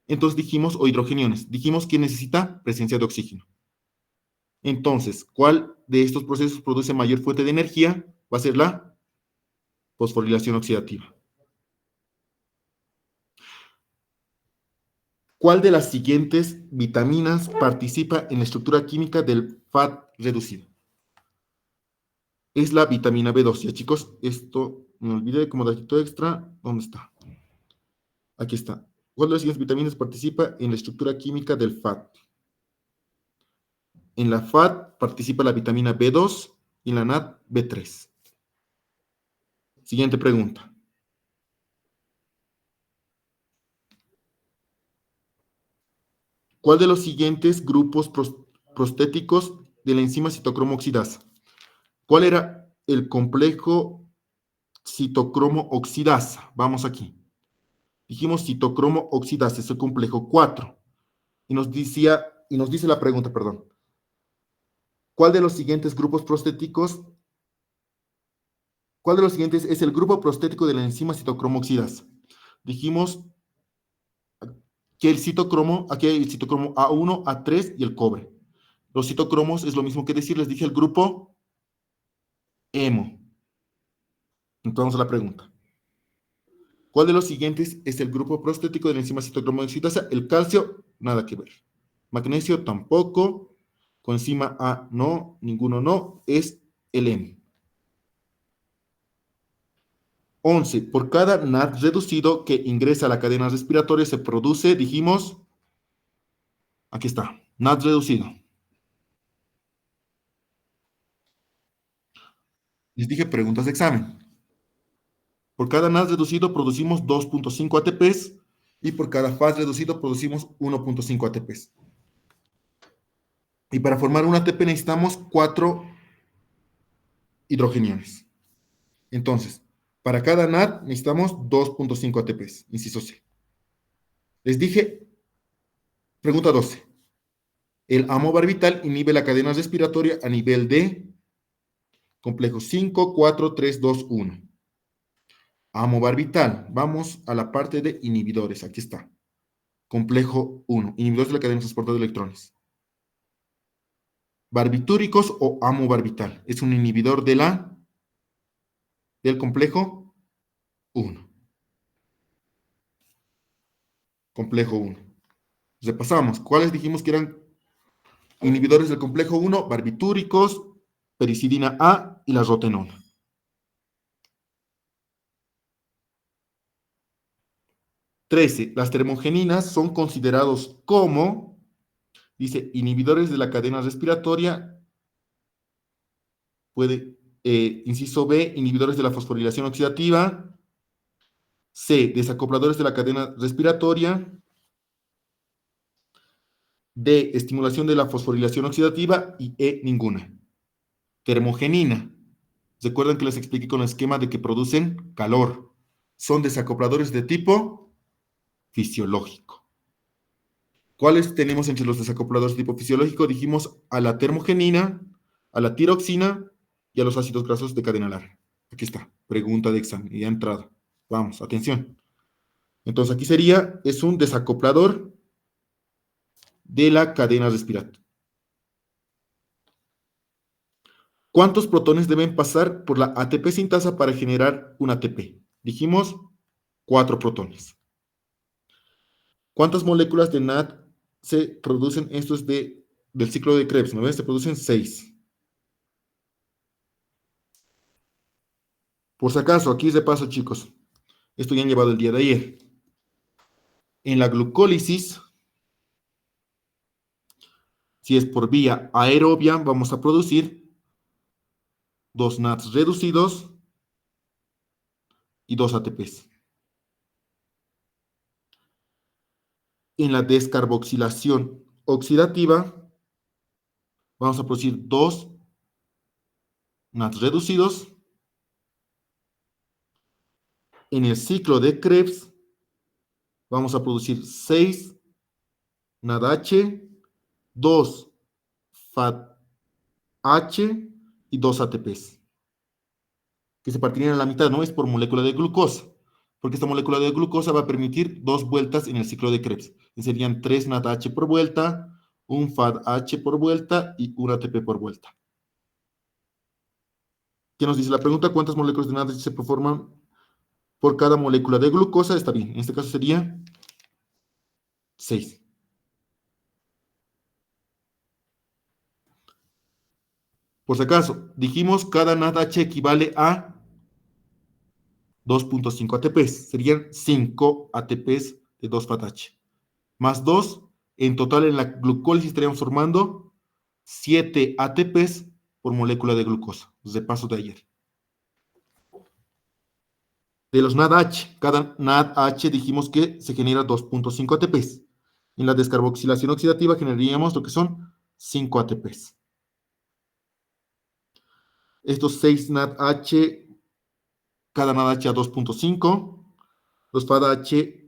Entonces dijimos, o hidrogeniones, dijimos que necesita presencia de oxígeno. Entonces, ¿cuál de estos procesos produce mayor fuente de energía? Va a ser la fosforilación oxidativa. ¿Cuál de las siguientes vitaminas participa en la estructura química del FAT reducido? Es la vitamina B2. Ya, chicos, esto me olvidé como datito extra. ¿Dónde está? Aquí está. ¿Cuál de las siguientes vitaminas participa en la estructura química del FAT? En la FAT participa la vitamina B2 y en la NAT B3. Siguiente pregunta. ¿Cuál de los siguientes grupos prostéticos de la enzima citocromo oxidasa? ¿Cuál era el complejo citocromo oxidasa? Vamos aquí. Dijimos citocromo oxidasa, es el complejo 4. Y nos dice la pregunta, perdón. ¿Cuál de los siguientes grupos prostéticos, cuál de los siguientes es el grupo prostético de la enzima citocromo oxidasa? Dijimos que el citocromo, aquí hay el citocromo A1, A3 y el cobre. Los citocromos es lo mismo que decir, les dije el grupo hemo. Entonces vamos a la pregunta. ¿Cuál de los siguientes es el grupo prostético de la enzima citocromo oxidasa? El calcio, nada que ver. Magnesio tampoco. Coenzima A no, ninguno no, es el hemo. 11. Por cada NAD reducido que ingresa a la cadena respiratoria se produce, dijimos, aquí está, NAD reducido. Les dije preguntas de examen. Por cada NAD reducido producimos 2.5 ATPs y por cada FAS reducido producimos 1.5 ATPs. Y para formar un ATP necesitamos 4 hidrogeniones. Entonces, para cada NAD necesitamos 2.5 ATPs, inciso C. Les dije, pregunta 12. El amobarbital inhibe la cadena respiratoria a nivel de complejo 5, 4, 3, 2, 1. Amobarbital. Vamos a la parte de inhibidores. Aquí está. Complejo 1. Inhibidores de la cadena de transporte de electrones. Barbitúricos o amobarbital. Es un inhibidor del complejo 1. Complejo 1. Repasamos. ¿Cuáles dijimos que eran inhibidores del complejo 1? Barbitúricos, pericidina A y la rotenona. 13. Las termogeninas son considerados como, dice, inhibidores de la cadena respiratoria. Inciso B, inhibidores de la fosforilación oxidativa. C, desacopladores de la cadena respiratoria. D, estimulación de la fosforilación oxidativa. Y E, ninguna. Termogenina. Recuerdan que les expliqué con el esquema de que producen calor. Son desacopladores de tipo fisiológico. ¿Cuáles tenemos entre los desacopladores de tipo fisiológico? Dijimos a la termogenina, a la tiroxina y a los ácidos grasos de cadena larga. Aquí está, pregunta de examen, ya entrada. Vamos, atención. Entonces aquí sería, es un desacoplador de la cadena respiratoria. ¿Cuántos protones deben pasar por la ATP sintasa para generar un ATP? Dijimos 4 protones. ¿Cuántas moléculas de NAD se producen? Esto es del ciclo de Krebs, ¿no ves? Se producen 6. Por si acaso, aquí de paso, chicos. Esto ya han llevado el día de ayer. En la glucólisis, si es por vía aerobia, vamos a producir 2 NADs reducidos y 2 ATPs. En la descarboxilación oxidativa, vamos a producir 2 NADs reducidos. En el ciclo de Krebs, vamos a producir 6 NADH, 2 FADH y 2 ATPs, que se partirían a la mitad, ¿no? Es por molécula de glucosa, porque esta molécula de glucosa va a permitir 2 vueltas en el ciclo de Krebs. Y serían 3 NADH por vuelta, un FADH por vuelta y un ATP por vuelta. ¿Qué nos dice la pregunta? ¿Cuántas moléculas de NADH se forman por cada molécula de glucosa? Está bien, en este caso sería 6. Por si acaso, dijimos cada NADH equivale a 2.5 ATPs. Serían 5 ATPs de 2 FADH. Más 2, en total en la glucólisis estaríamos formando 7 ATPs por molécula de glucosa. De paso de ayer. De los NADH, cada NADH dijimos que se genera 2.5 ATPs. En la descarboxilación oxidativa generaríamos lo que son 5 ATPs. Estos 6 NADH, cada NADH a 2.5, los FADH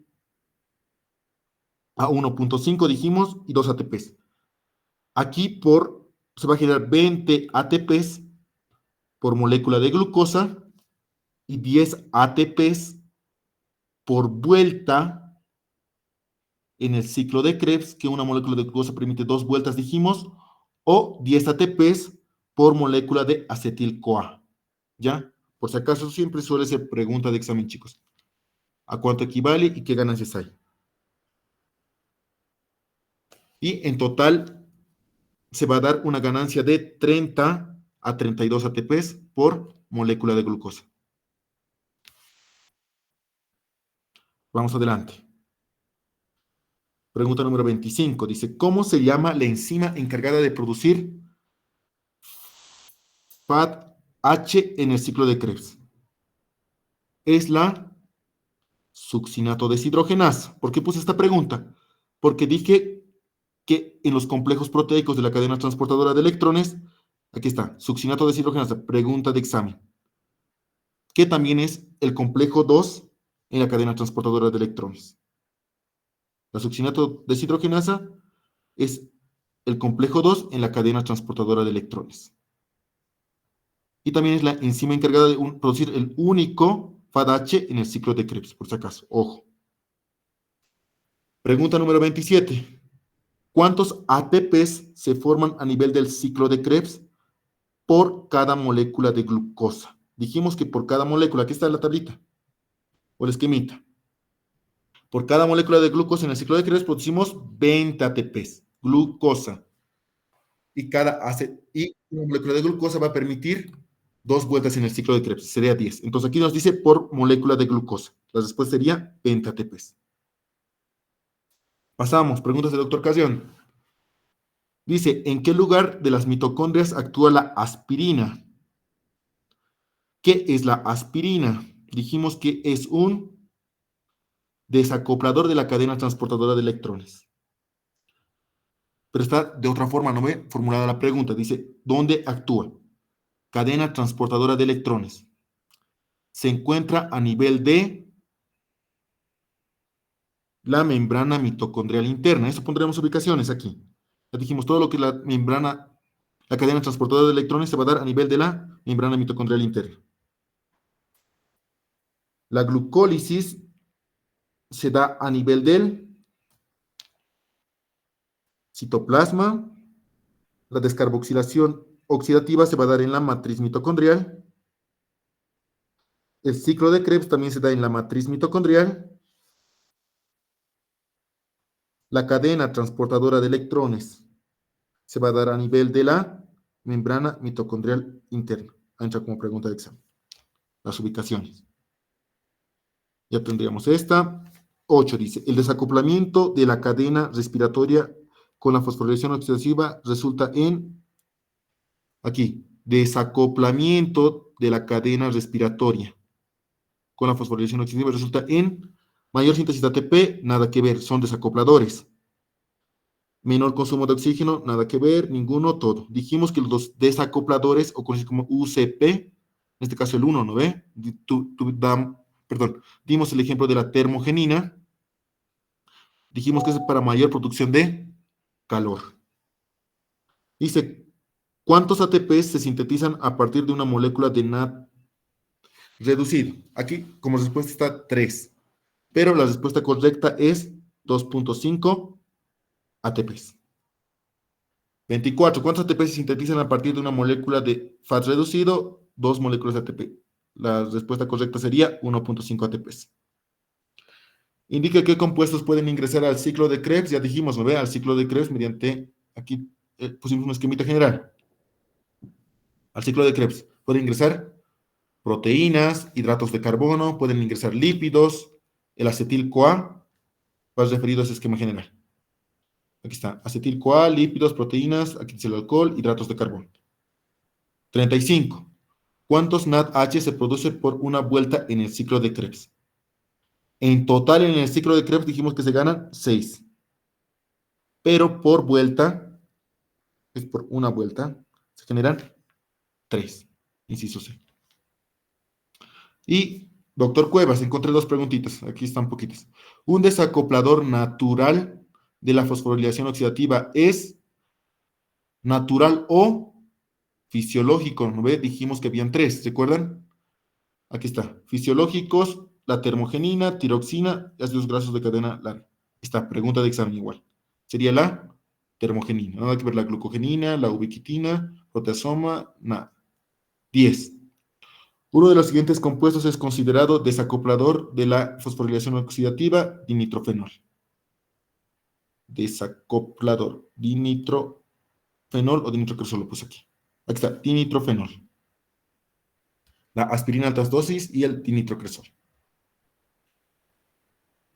a 1.5 dijimos y 2 ATPs. Aquí se va a generar 20 ATPs por molécula de glucosa y 10 ATPs por vuelta en el ciclo de Krebs, que una molécula de glucosa permite 2 vueltas, dijimos, o 10 ATPs por molécula de acetil-CoA. ¿Ya? Por si acaso siempre suele ser pregunta de examen, chicos. ¿A cuánto equivale y qué ganancias hay? Y en total se va a dar una ganancia de 30 a 32 ATPs por molécula de glucosa. Vamos adelante. Pregunta número 25. Dice, ¿cómo se llama la enzima encargada de producir FADH en el ciclo de Krebs? Es la succinato deshidrogenasa. ¿Por qué puse esta pregunta? Porque dije que en los complejos proteicos de la cadena transportadora de electrones, aquí está, succinato deshidrogenasa, pregunta de examen, que también es el complejo 2 en la cadena transportadora de electrones. La succinato deshidrogenasa es el complejo 2 en la cadena transportadora de electrones. Y también es la enzima encargada de producir el único FADH en el ciclo de Krebs, por si acaso. Ojo. Pregunta número 27. ¿Cuántos ATPs se forman a nivel del ciclo de Krebs por cada molécula de glucosa? Dijimos que por cada molécula, aquí está la tablita, o el esquemita. Por cada molécula de glucosa en el ciclo de Krebs producimos 20 ATPs, glucosa. Y una molécula de glucosa va a permitir 2 vueltas en el ciclo de Krebs, sería 10. Entonces aquí nos dice por molécula de glucosa. La respuesta sería 20 ATPs. Pasamos, preguntas del doctor Casión. Dice, ¿en qué lugar de las mitocondrias actúa la aspirina? ¿Qué es la aspirina? Dijimos que es un desacoplador de la cadena transportadora de electrones. Pero está de otra forma, no ve formulada la pregunta. Dice, ¿dónde actúa? Cadena transportadora de electrones. Se encuentra a nivel de la membrana mitocondrial interna. Eso pondremos ubicaciones aquí. Ya dijimos, todo lo que la cadena transportadora de electrones se va a dar a nivel de la membrana mitocondrial interna. La glucólisis se da a nivel del citoplasma. La descarboxilación oxidativa se va a dar en la matriz mitocondrial. El ciclo de Krebs también se da en la matriz mitocondrial. La cadena transportadora de electrones se va a dar a nivel de la membrana mitocondrial interna. Entra como pregunta de examen. Las ubicaciones. Ya tendríamos esta. 8 dice, el desacoplamiento de la cadena respiratoria con la fosforilación oxidativa resulta en, aquí, desacoplamiento de la cadena respiratoria con la fosforilación oxidativa resulta en mayor síntesis de ATP, nada que ver, son desacopladores. Menor consumo de oxígeno, nada que ver, ninguno, todo. Dijimos que los desacopladores, o conocidos como UCP, en este caso el 1, ¿no ve? Dimos el ejemplo de la termogenina. Dijimos que es para mayor producción de calor. Dice, ¿cuántos ATPs se sintetizan a partir de una molécula de NAD reducido? Aquí, como respuesta está 3, pero la respuesta correcta es 2.5 ATPs. 24. ¿Cuántos ATP se sintetizan a partir de una molécula de FAT reducido? 2 moléculas de ATP. La respuesta correcta sería 1.5 ATPs. Indica qué compuestos pueden ingresar al ciclo de Krebs. Ya dijimos, ¿no ve? Al ciclo de Krebs mediante, aquí pusimos un esquemita general. Al ciclo de Krebs pueden ingresar proteínas, hidratos de carbono, pueden ingresar lípidos, el acetil-CoA, va referido a ese esquema general. Aquí está, acetil-CoA, lípidos, proteínas, aquí dice el alcohol, hidratos de carbono. 35. ¿Cuántos NADH se produce por una vuelta en el ciclo de Krebs? En total, en el ciclo de Krebs dijimos que se ganan 6. Pero por vuelta, es por una vuelta, se generan 3. Inciso C. Y, doctor Cuevas, encontré 2 preguntitas. Aquí están poquitas. Un desacoplador natural de la fosforilación oxidativa es natural o fisiológico. ¿No ve? Dijimos que habían 3, ¿recuerdan? Aquí está. Fisiológicos, la termogenina, tiroxina y ácidos grasos de cadena larga. Esta pregunta de examen igual. Sería la termogenina. Nada que ver la glucogenina, la ubiquitina, proteasoma, nada. 10. Uno de los siguientes compuestos es considerado desacoplador de la fosforilación oxidativa, dinitrofenol. Desacoplador, dinitrofenol o dinitrocresol, lo puse aquí. Aquí está, dinitrofenol. La aspirina altas dosis y el dinitrocresol.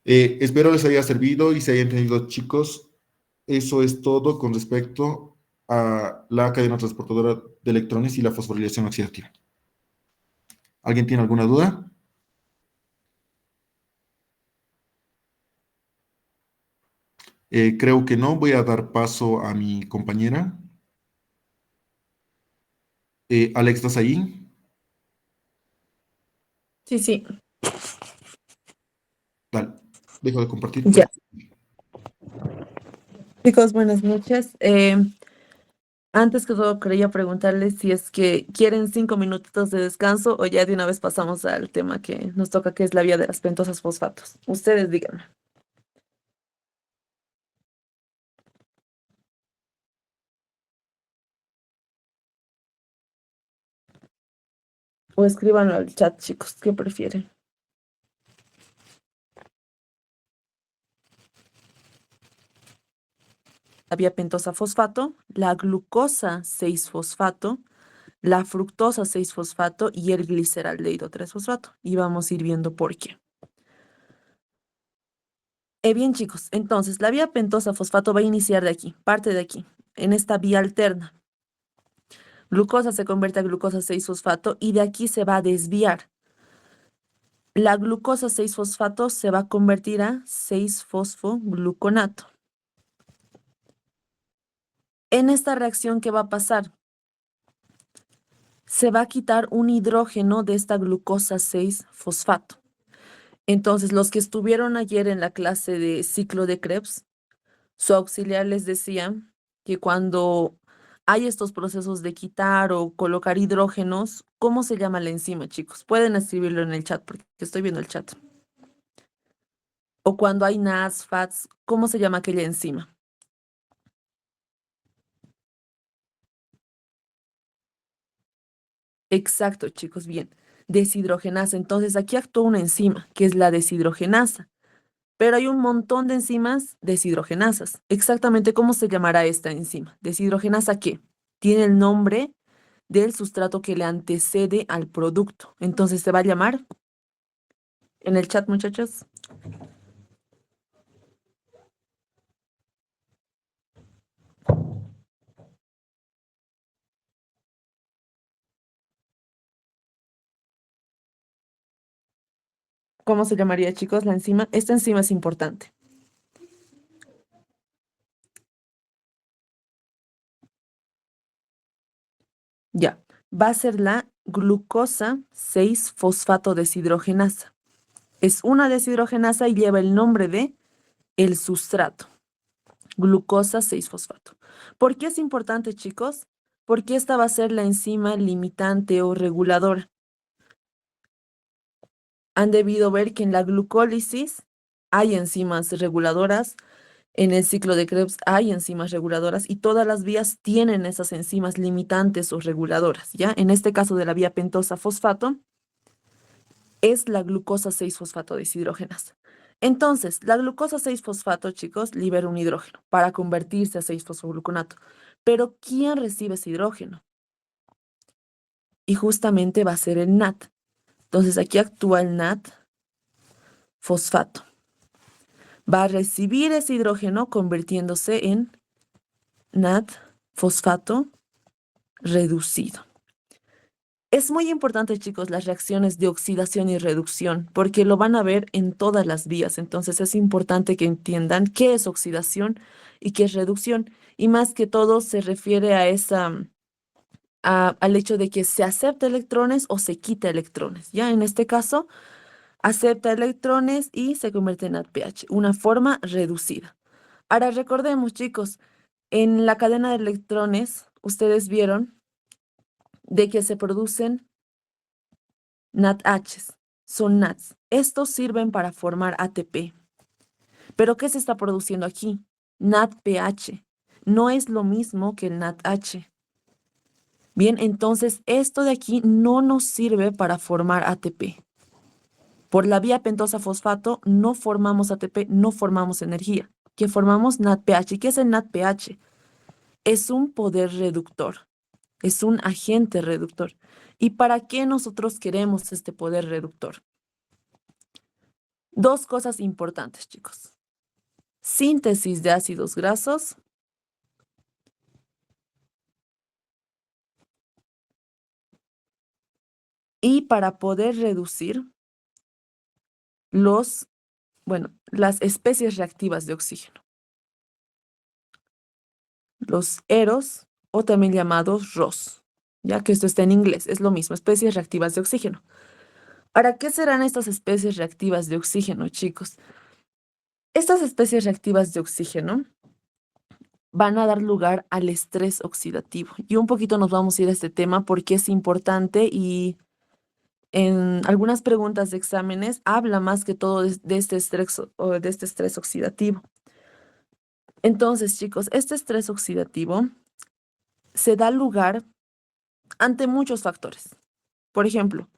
Espero les haya servido y se haya entendido, chicos. Eso es todo con respecto a la cadena transportadora de electrones y la fosforilación oxidativa. ¿Alguien tiene alguna duda? Creo que no. Voy a dar paso a mi compañera. Alex, ¿estás ahí? Sí, sí. Dale, dejo de compartir. Ya. Chicos, buenas noches. Antes que todo, quería preguntarles si es que quieren 5 minutitos de descanso o ya de una vez pasamos al tema que nos toca, que es la vía de las pentosas fosfatos. Ustedes díganme. O escríbanlo al chat, chicos, ¿qué prefieren? La vía pentosa fosfato, la glucosa 6-fosfato, la fructosa 6-fosfato y el gliceraldehído 3-fosfato. Y vamos a ir viendo por qué. Bien, chicos, entonces la vía pentosa fosfato va a iniciar de aquí, parte de aquí, en esta vía alterna. Glucosa se convierte a glucosa 6-fosfato y de aquí se va a desviar. La glucosa 6-fosfato se va a convertir a 6-fosfogluconato. En esta reacción, ¿qué va a pasar? Se va a quitar un hidrógeno de esta glucosa 6-fosfato. Entonces, los que estuvieron ayer en la clase de ciclo de Krebs, su auxiliar les decía que cuando hay estos procesos de quitar o colocar hidrógenos. ¿Cómo se llama la enzima, chicos? Pueden escribirlo en el chat porque estoy viendo el chat. O cuando hay NADs, FADs, ¿cómo se llama aquella enzima? Exacto, chicos, bien. Deshidrogenasa. Entonces aquí actúa una enzima, que es la deshidrogenasa. Pero hay un montón de enzimas deshidrogenasas. Exactamente cómo se llamará esta enzima. ¿Deshidrogenasa qué? Tiene el nombre del sustrato que le antecede al producto. Entonces se va a llamar en el chat, muchachos. ¿Cómo se llamaría, chicos, la enzima? Esta enzima es importante. Ya, va a ser la glucosa 6-fosfato deshidrogenasa. Es una deshidrogenasa y lleva el nombre de el sustrato, glucosa 6-fosfato. ¿Por qué es importante, chicos? Porque esta va a ser la enzima limitante o reguladora. Han debido ver que en la glucólisis hay enzimas reguladoras, en el ciclo de Krebs hay enzimas reguladoras y todas las vías tienen esas enzimas limitantes o reguladoras, ¿ya? En este caso de la vía pentosa fosfato es la glucosa 6-fosfato deshidrogenasa. Entonces, la glucosa 6-fosfato, chicos, libera un hidrógeno para convertirse a 6-fosfogluconato. Pero ¿quién recibe ese hidrógeno? Y justamente va a ser el NAT. Entonces, aquí actúa el NAT fosfato. Va a recibir ese hidrógeno convirtiéndose en NAT fosfato reducido. Es muy importante, chicos, las reacciones de oxidación y reducción, porque lo van a ver en todas las vías. Entonces es importante que entiendan qué es oxidación y qué es reducción. Y más que todo se refiere a al hecho de que se acepta electrones o se quita electrones. Ya en este caso, acepta electrones y se convierte en AdPH, una forma reducida. Ahora recordemos, chicos, en la cadena de electrones, ustedes vieron de que se producen NADHs, son NADs. Estos sirven para formar ATP. ¿Pero qué se está produciendo aquí? NADPH. No es lo mismo que el NADH. Bien, entonces esto de aquí no nos sirve para formar ATP. Por la vía pentosa fosfato no formamos ATP, no formamos energía. ¿Qué formamos? NADPH. ¿Y qué es el NADPH? Es un poder reductor. Es un agente reductor. ¿Y para qué nosotros queremos este poder reductor? Dos cosas importantes, chicos. Síntesis de ácidos grasos y para poder reducir las especies reactivas de oxígeno. Los eros o también llamados ROS, ya que esto está en inglés, es lo mismo, especies reactivas de oxígeno. Ahora, ¿qué serán estas especies reactivas de oxígeno, chicos? Estas especies reactivas de oxígeno van a dar lugar al estrés oxidativo. Y un poquito nos vamos a ir a este tema porque es importante y en algunas preguntas de exámenes habla más que todo de este estrés, o de este estrés oxidativo. Entonces, chicos, este estrés oxidativo se da lugar ante muchos factores. Por ejemplo,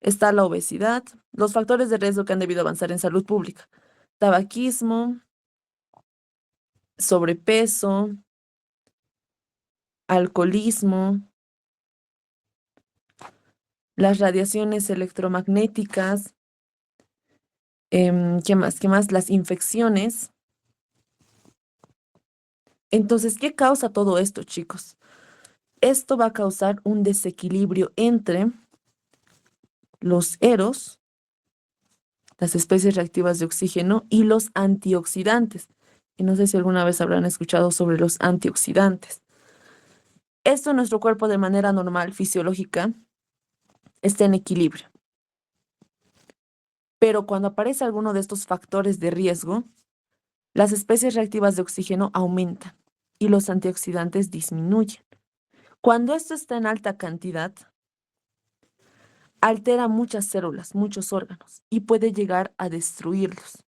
está la obesidad, los factores de riesgo que han debido avanzar en salud pública, tabaquismo, sobrepeso, alcoholismo, las radiaciones electromagnéticas, ¿qué más? ¿Qué más? Las infecciones. Entonces, ¿qué causa todo esto, chicos? Esto va a causar un desequilibrio entre los eros, las especies reactivas de oxígeno, y los antioxidantes. Y no sé si alguna vez habrán escuchado sobre los antioxidantes. Esto en nuestro cuerpo de manera normal, fisiológica, está en equilibrio. Pero cuando aparece alguno de estos factores de riesgo, las especies reactivas de oxígeno aumentan y los antioxidantes disminuyen. Cuando esto está en alta cantidad, altera muchas células, muchos órganos y puede llegar a destruirlos.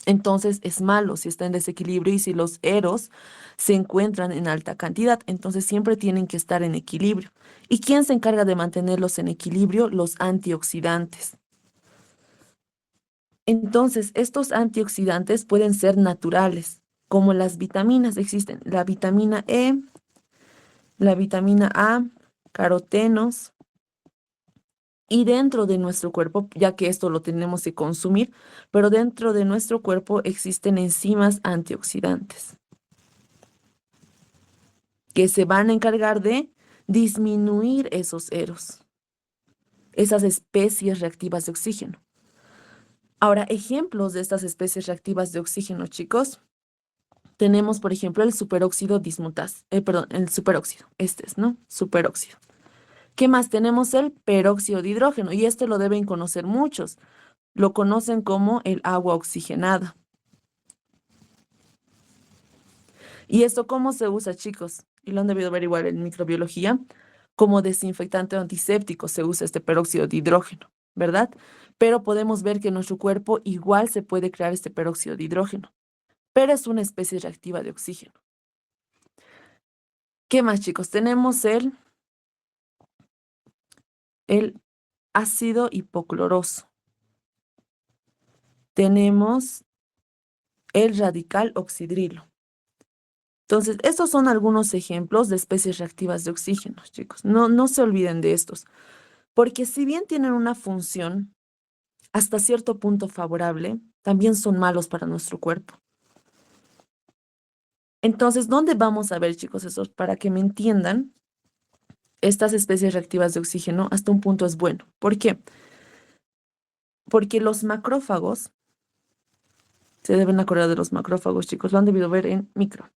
Entonces es malo si está en desequilibrio y si los eros se encuentran en alta cantidad. Entonces siempre tienen que estar en equilibrio. ¿Y quién se encarga de mantenerlos en equilibrio? Los antioxidantes. Entonces estos antioxidantes pueden ser naturales, como las vitaminas. Existen la vitamina E, la vitamina A, carotenos. Y dentro de nuestro cuerpo, ya que esto lo tenemos que consumir, pero dentro de nuestro cuerpo existen enzimas antioxidantes que se van a encargar de disminuir esos eros, esas especies reactivas de oxígeno. Ahora, ejemplos de estas especies reactivas de oxígeno, chicos, tenemos, por ejemplo, el superóxido dismutasa, perdón, el superóxido, este es, ¿no? Superóxido. ¿Qué más? Tenemos el peróxido de hidrógeno, y este lo deben conocer muchos. Lo conocen como el agua oxigenada. ¿Y esto cómo se usa, chicos? Y lo han debido ver igual en microbiología. Como desinfectante o antiséptico se usa este peróxido de hidrógeno, ¿verdad? Pero podemos ver que en nuestro cuerpo igual se puede crear este peróxido de hidrógeno, pero es una especie reactiva de oxígeno. ¿Qué más, chicos? Tenemos el ácido hipocloroso. Tenemos el radical oxidrilo. Entonces, estos son algunos ejemplos de especies reactivas de oxígeno, chicos. No se olviden de estos, porque si bien tienen una función hasta cierto punto favorable, también son malos para nuestro cuerpo. Entonces, ¿dónde vamos a ver, chicos, eso? Para que me entiendan, estas especies reactivas de oxígeno hasta un punto es bueno. ¿Por qué? Porque los macrófagos, se deben acordar de los macrófagos, chicos, lo han debido ver en micro.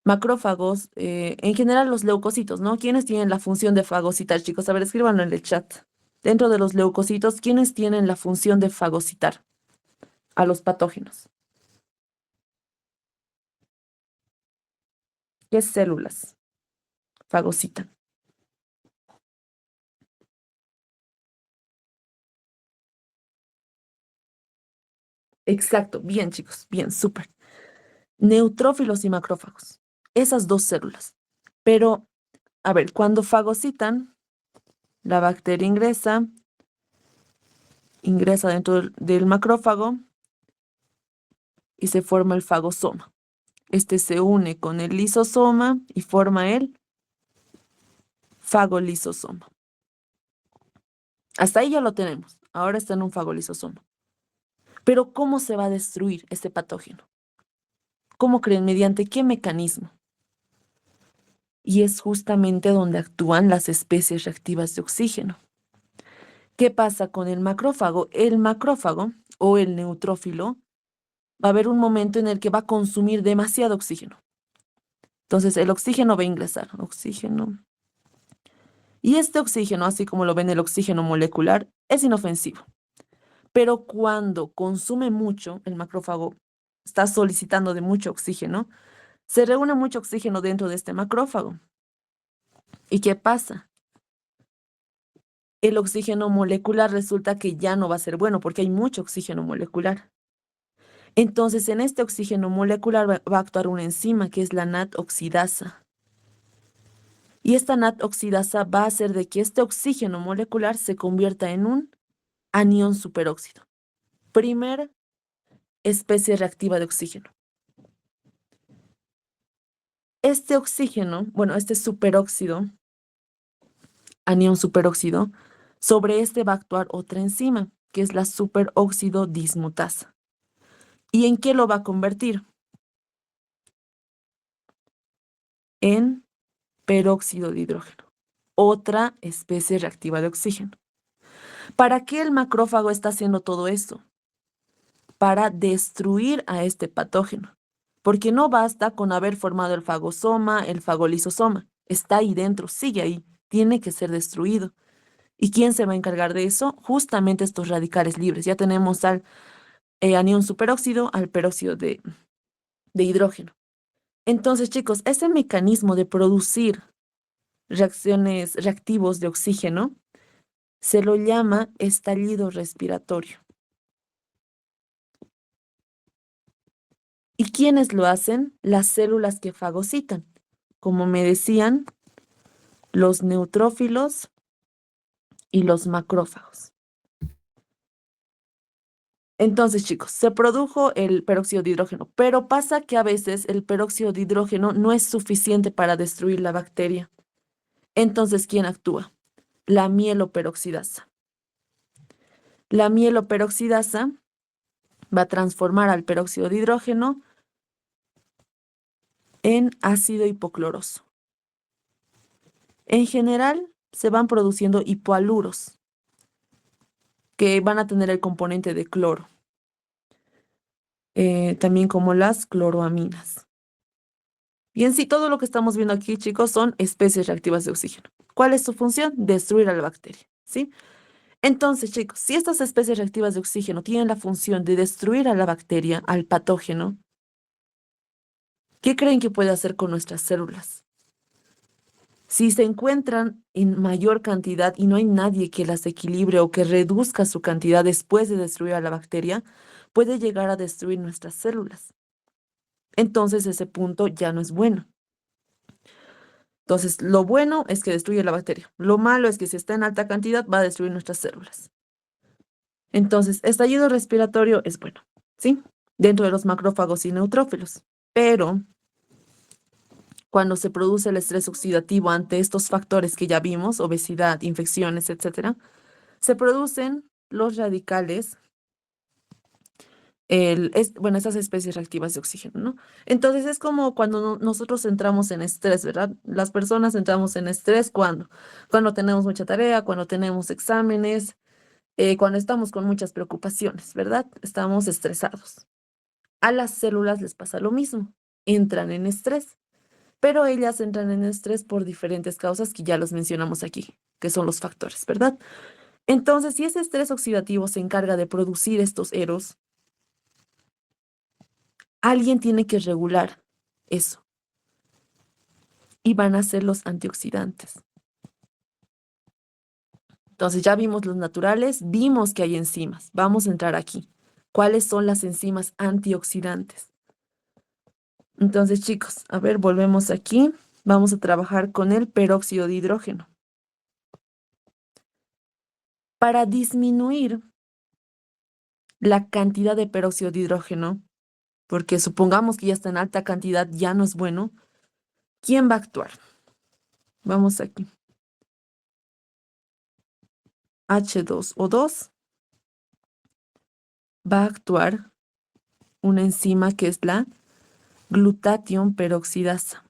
Macrófagos, en general los leucocitos, ¿no? ¿Quiénes tienen la función de fagocitar, chicos? A ver, escríbanlo en el chat. Dentro de los leucocitos, ¿quiénes tienen la función de fagocitar a los patógenos? ¿Qué células fagocitan? Exacto, bien, chicos, bien, súper. Neutrófilos y macrófagos, esas dos células. Pero, a ver, cuando fagocitan, la bacteria ingresa dentro del macrófago y se forma el fagosoma. Este se une con el lisosoma y forma el fagolisosoma. Hasta ahí ya lo tenemos. Ahora está en un fagolisosoma. Pero ¿cómo se va a destruir este patógeno? ¿Cómo creen? ¿Mediante qué mecanismo? Y es justamente donde actúan las especies reactivas de oxígeno. ¿Qué pasa con el macrófago? El macrófago o el neutrófilo va a haber un momento en el que va a consumir demasiado oxígeno. Entonces el oxígeno va a ingresar, oxígeno. Y este oxígeno, así como lo ven el oxígeno molecular, es inofensivo. Pero cuando consume mucho, el macrófago está solicitando de mucho oxígeno, se reúne mucho oxígeno dentro de este macrófago. ¿Y qué pasa? El oxígeno molecular resulta que ya no va a ser bueno porque hay mucho oxígeno molecular. Entonces, en este oxígeno molecular va a actuar una enzima que es la NAT oxidasa. Y esta NAT oxidasa va a hacer de que este oxígeno molecular se convierta en un anión superóxido. Primera especie reactiva de oxígeno. Este oxígeno, bueno, este superóxido, anión superóxido, sobre este va a actuar otra enzima, que es la superóxido dismutasa. ¿Y en qué lo va a convertir? En peróxido de hidrógeno, otra especie reactiva de oxígeno. ¿Para qué el macrófago está haciendo todo esto? Para destruir a este patógeno, porque no basta con haber formado el fagosoma, el fagolisosoma, está ahí dentro, sigue ahí, tiene que ser destruido. ¿Y quién se va a encargar de eso? Justamente estos radicales libres. Ya tenemos al anión superóxido, al peróxido de hidrógeno. Entonces, chicos, ese mecanismo de producir reactivos de oxígeno, se lo llama estallido respiratorio. ¿Y quiénes lo hacen? Las células que fagocitan. Como me decían, los neutrófilos y los macrófagos. Entonces, chicos, se produjo el peróxido de hidrógeno, pero pasa que a veces el peróxido de hidrógeno no es suficiente para destruir la bacteria. Entonces, ¿quién actúa? La mieloperoxidasa. La mieloperoxidasa va a transformar al peróxido de hidrógeno en ácido hipocloroso. En general, se van produciendo hipoaluros que van a tener el componente de cloro, también como las cloroaminas. Y en sí, todo lo que estamos viendo aquí, chicos, son especies reactivas de oxígeno. ¿Cuál es su función? Destruir a la bacteria, ¿sí? Entonces, chicos, si estas especies reactivas de oxígeno tienen la función de destruir a la bacteria, al patógeno, ¿qué creen que puede hacer con nuestras células? Si se encuentran en mayor cantidad y no hay nadie que las equilibre o que reduzca su cantidad después de destruir a la bacteria, puede llegar a destruir nuestras células. Entonces ese punto ya no es bueno. Entonces, lo bueno es que destruye la bacteria. Lo malo es que si está en alta cantidad va a destruir nuestras células. Entonces, estallido respiratorio es bueno, ¿sí? Dentro de los macrófagos y neutrófilos. Pero cuando se produce el estrés oxidativo ante estos factores que ya vimos, obesidad, infecciones, etcétera, se producen los radicales, bueno, esas especies reactivas de oxígeno, ¿no? Entonces es como cuando nosotros entramos en estrés, ¿verdad? Las personas entramos en estrés cuando tenemos mucha tarea, cuando tenemos exámenes, cuando estamos con muchas preocupaciones, ¿verdad? Estamos estresados. A las células les pasa lo mismo, entran en estrés, pero ellas entran en estrés por diferentes causas que ya los mencionamos aquí, que son los factores, ¿verdad? Entonces, si ese estrés oxidativo se encarga de producir estos eros, alguien tiene que regular eso y van a ser los antioxidantes. Entonces, ya vimos los naturales, vimos que hay enzimas. Vamos a entrar aquí. ¿Cuáles son las enzimas antioxidantes? Entonces, chicos, a ver, volvemos aquí. Vamos a trabajar con el peróxido de hidrógeno. Para disminuir la cantidad de peróxido de hidrógeno, porque supongamos que ya está en alta cantidad, ya no es bueno, ¿quién va a actuar? Vamos aquí. H2O2 va a actuar una enzima que es la glutatión peroxidasa.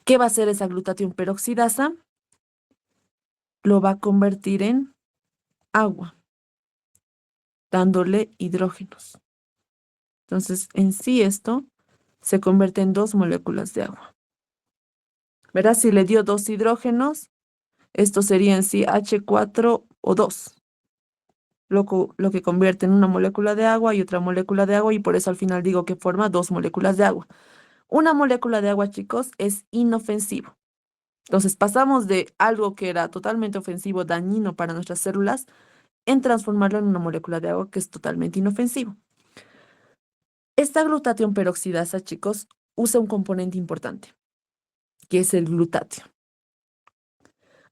¿Qué va a hacer esa glutatión peroxidasa? Lo va a convertir en agua, dándole hidrógenos. Entonces, en sí esto se convierte en 2 moléculas de agua. ¿Verdad? Si le dio 2 hidrógenos, esto sería en sí H4O2, lo que convierte en una molécula de agua y otra molécula de agua, y por eso al final digo que forma 2 moléculas de agua. Una molécula de agua, chicos, es inofensivo. Entonces pasamos de algo que era totalmente ofensivo, dañino para nuestras células, en transformarlo en una molécula de agua que es totalmente inofensivo. Esta glutatión peroxidasa, chicos, usa un componente importante, que es el glutatio.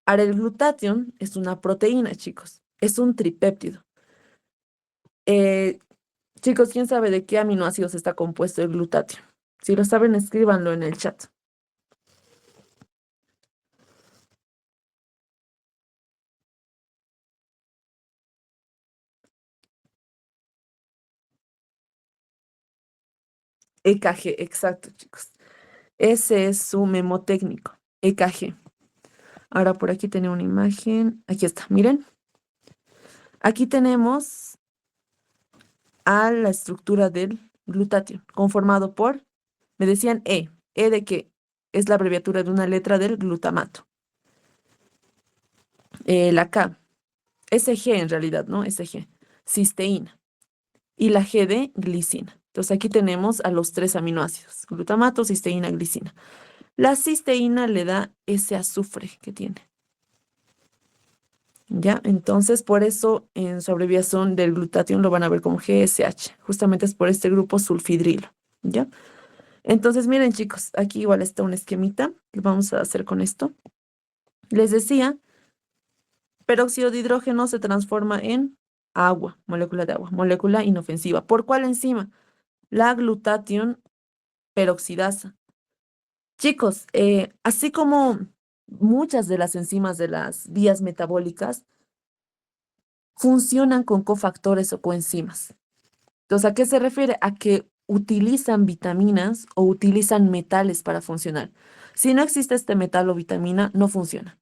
Ahora, el glutatión es una proteína, chicos, es un tripéptido. Eh, chicos, ¿quién sabe de qué aminoácidos está compuesto el glutatio? Si lo saben, escríbanlo en el chat. EKG, exacto, chicos. Ese es su memotécnico, EKG. Ahora por aquí tenía una imagen. Aquí está, miren. Aquí tenemos a la estructura del glutatión, conformado por, me decían E. ¿E de qué? Es la abreviatura de una letra del glutamato. La K, SG en realidad, ¿no? SG, cisteína. Y la G de glicina. Entonces aquí tenemos a los 3 aminoácidos, glutamato, cisteína, glicina. La cisteína le da ese azufre que tiene. ¿Ya? Entonces, por eso en su abreviación del glutatión lo van a ver como GSH. Justamente es por este grupo sulfidrilo. ¿Ya? Entonces, miren chicos, aquí igual está un esquemita. Lo vamos a hacer con esto. Les decía, peróxido de hidrógeno se transforma en agua, molécula de agua, molécula inofensiva. ¿Por cuál enzima? La glutatión peroxidasa. Chicos, así como muchas de las enzimas de las vías metabólicas funcionan con cofactores o coenzimas. Entonces, ¿a qué se refiere? A que utilizan vitaminas o utilizan metales para funcionar. Si no existe este metal o vitamina, no funciona.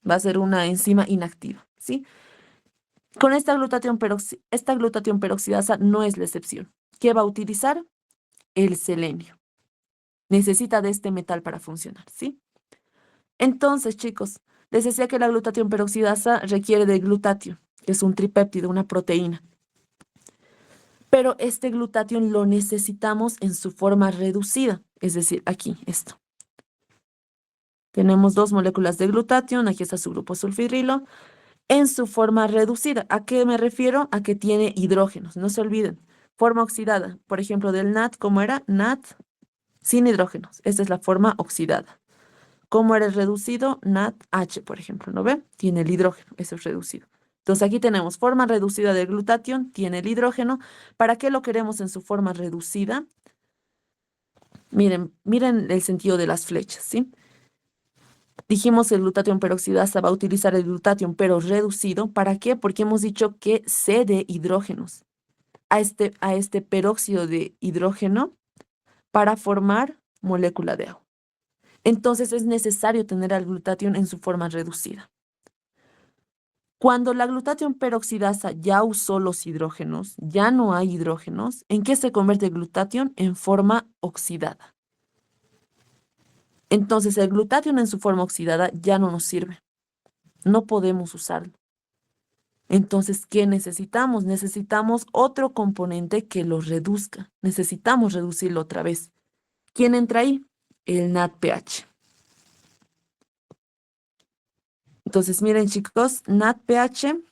Va a ser una enzima inactiva, ¿sí? Con esta glutatión peroxidasa no es la excepción. ¿Qué va a utilizar? El selenio. Necesita de este metal para funcionar, ¿sí? Entonces, chicos, les decía que la glutatión peroxidasa requiere de glutatión, que es un tripéptido, una proteína. Pero este glutatión lo necesitamos en su forma reducida, es decir, aquí, esto. Tenemos 2 moléculas de glutatión, aquí está su grupo sulfidrilo, en su forma reducida. ¿A qué me refiero? A que tiene hidrógenos, no se olviden. Forma oxidada, por ejemplo, del NAT, ¿cómo era? NAT sin hidrógenos. Esta es la forma oxidada. ¿Cómo era el reducido? NADH, por ejemplo, ¿no ve? Tiene el hidrógeno, eso es reducido. Entonces aquí tenemos forma reducida de glutatión, tiene el hidrógeno. ¿Para qué lo queremos en su forma reducida? Miren el sentido de las flechas, ¿sí? Dijimos que el glutatión peroxidasa va a utilizar el glutatión, pero reducido. ¿Para qué? Porque hemos dicho que cede hidrógenos a este peróxido de hidrógeno para formar molécula de agua. Entonces es necesario tener al glutatión en su forma reducida. Cuando la glutatión peroxidasa ya usó los hidrógenos, ya no hay hidrógenos, ¿en qué se convierte el glutatión? En forma oxidada. Entonces el glutatión en su forma oxidada ya no nos sirve. No podemos usarlo. Entonces, ¿qué necesitamos? Necesitamos otro componente que lo reduzca. Necesitamos reducirlo otra vez. ¿Quién entra ahí? El NADPH. Entonces, miren chicos, NADPH,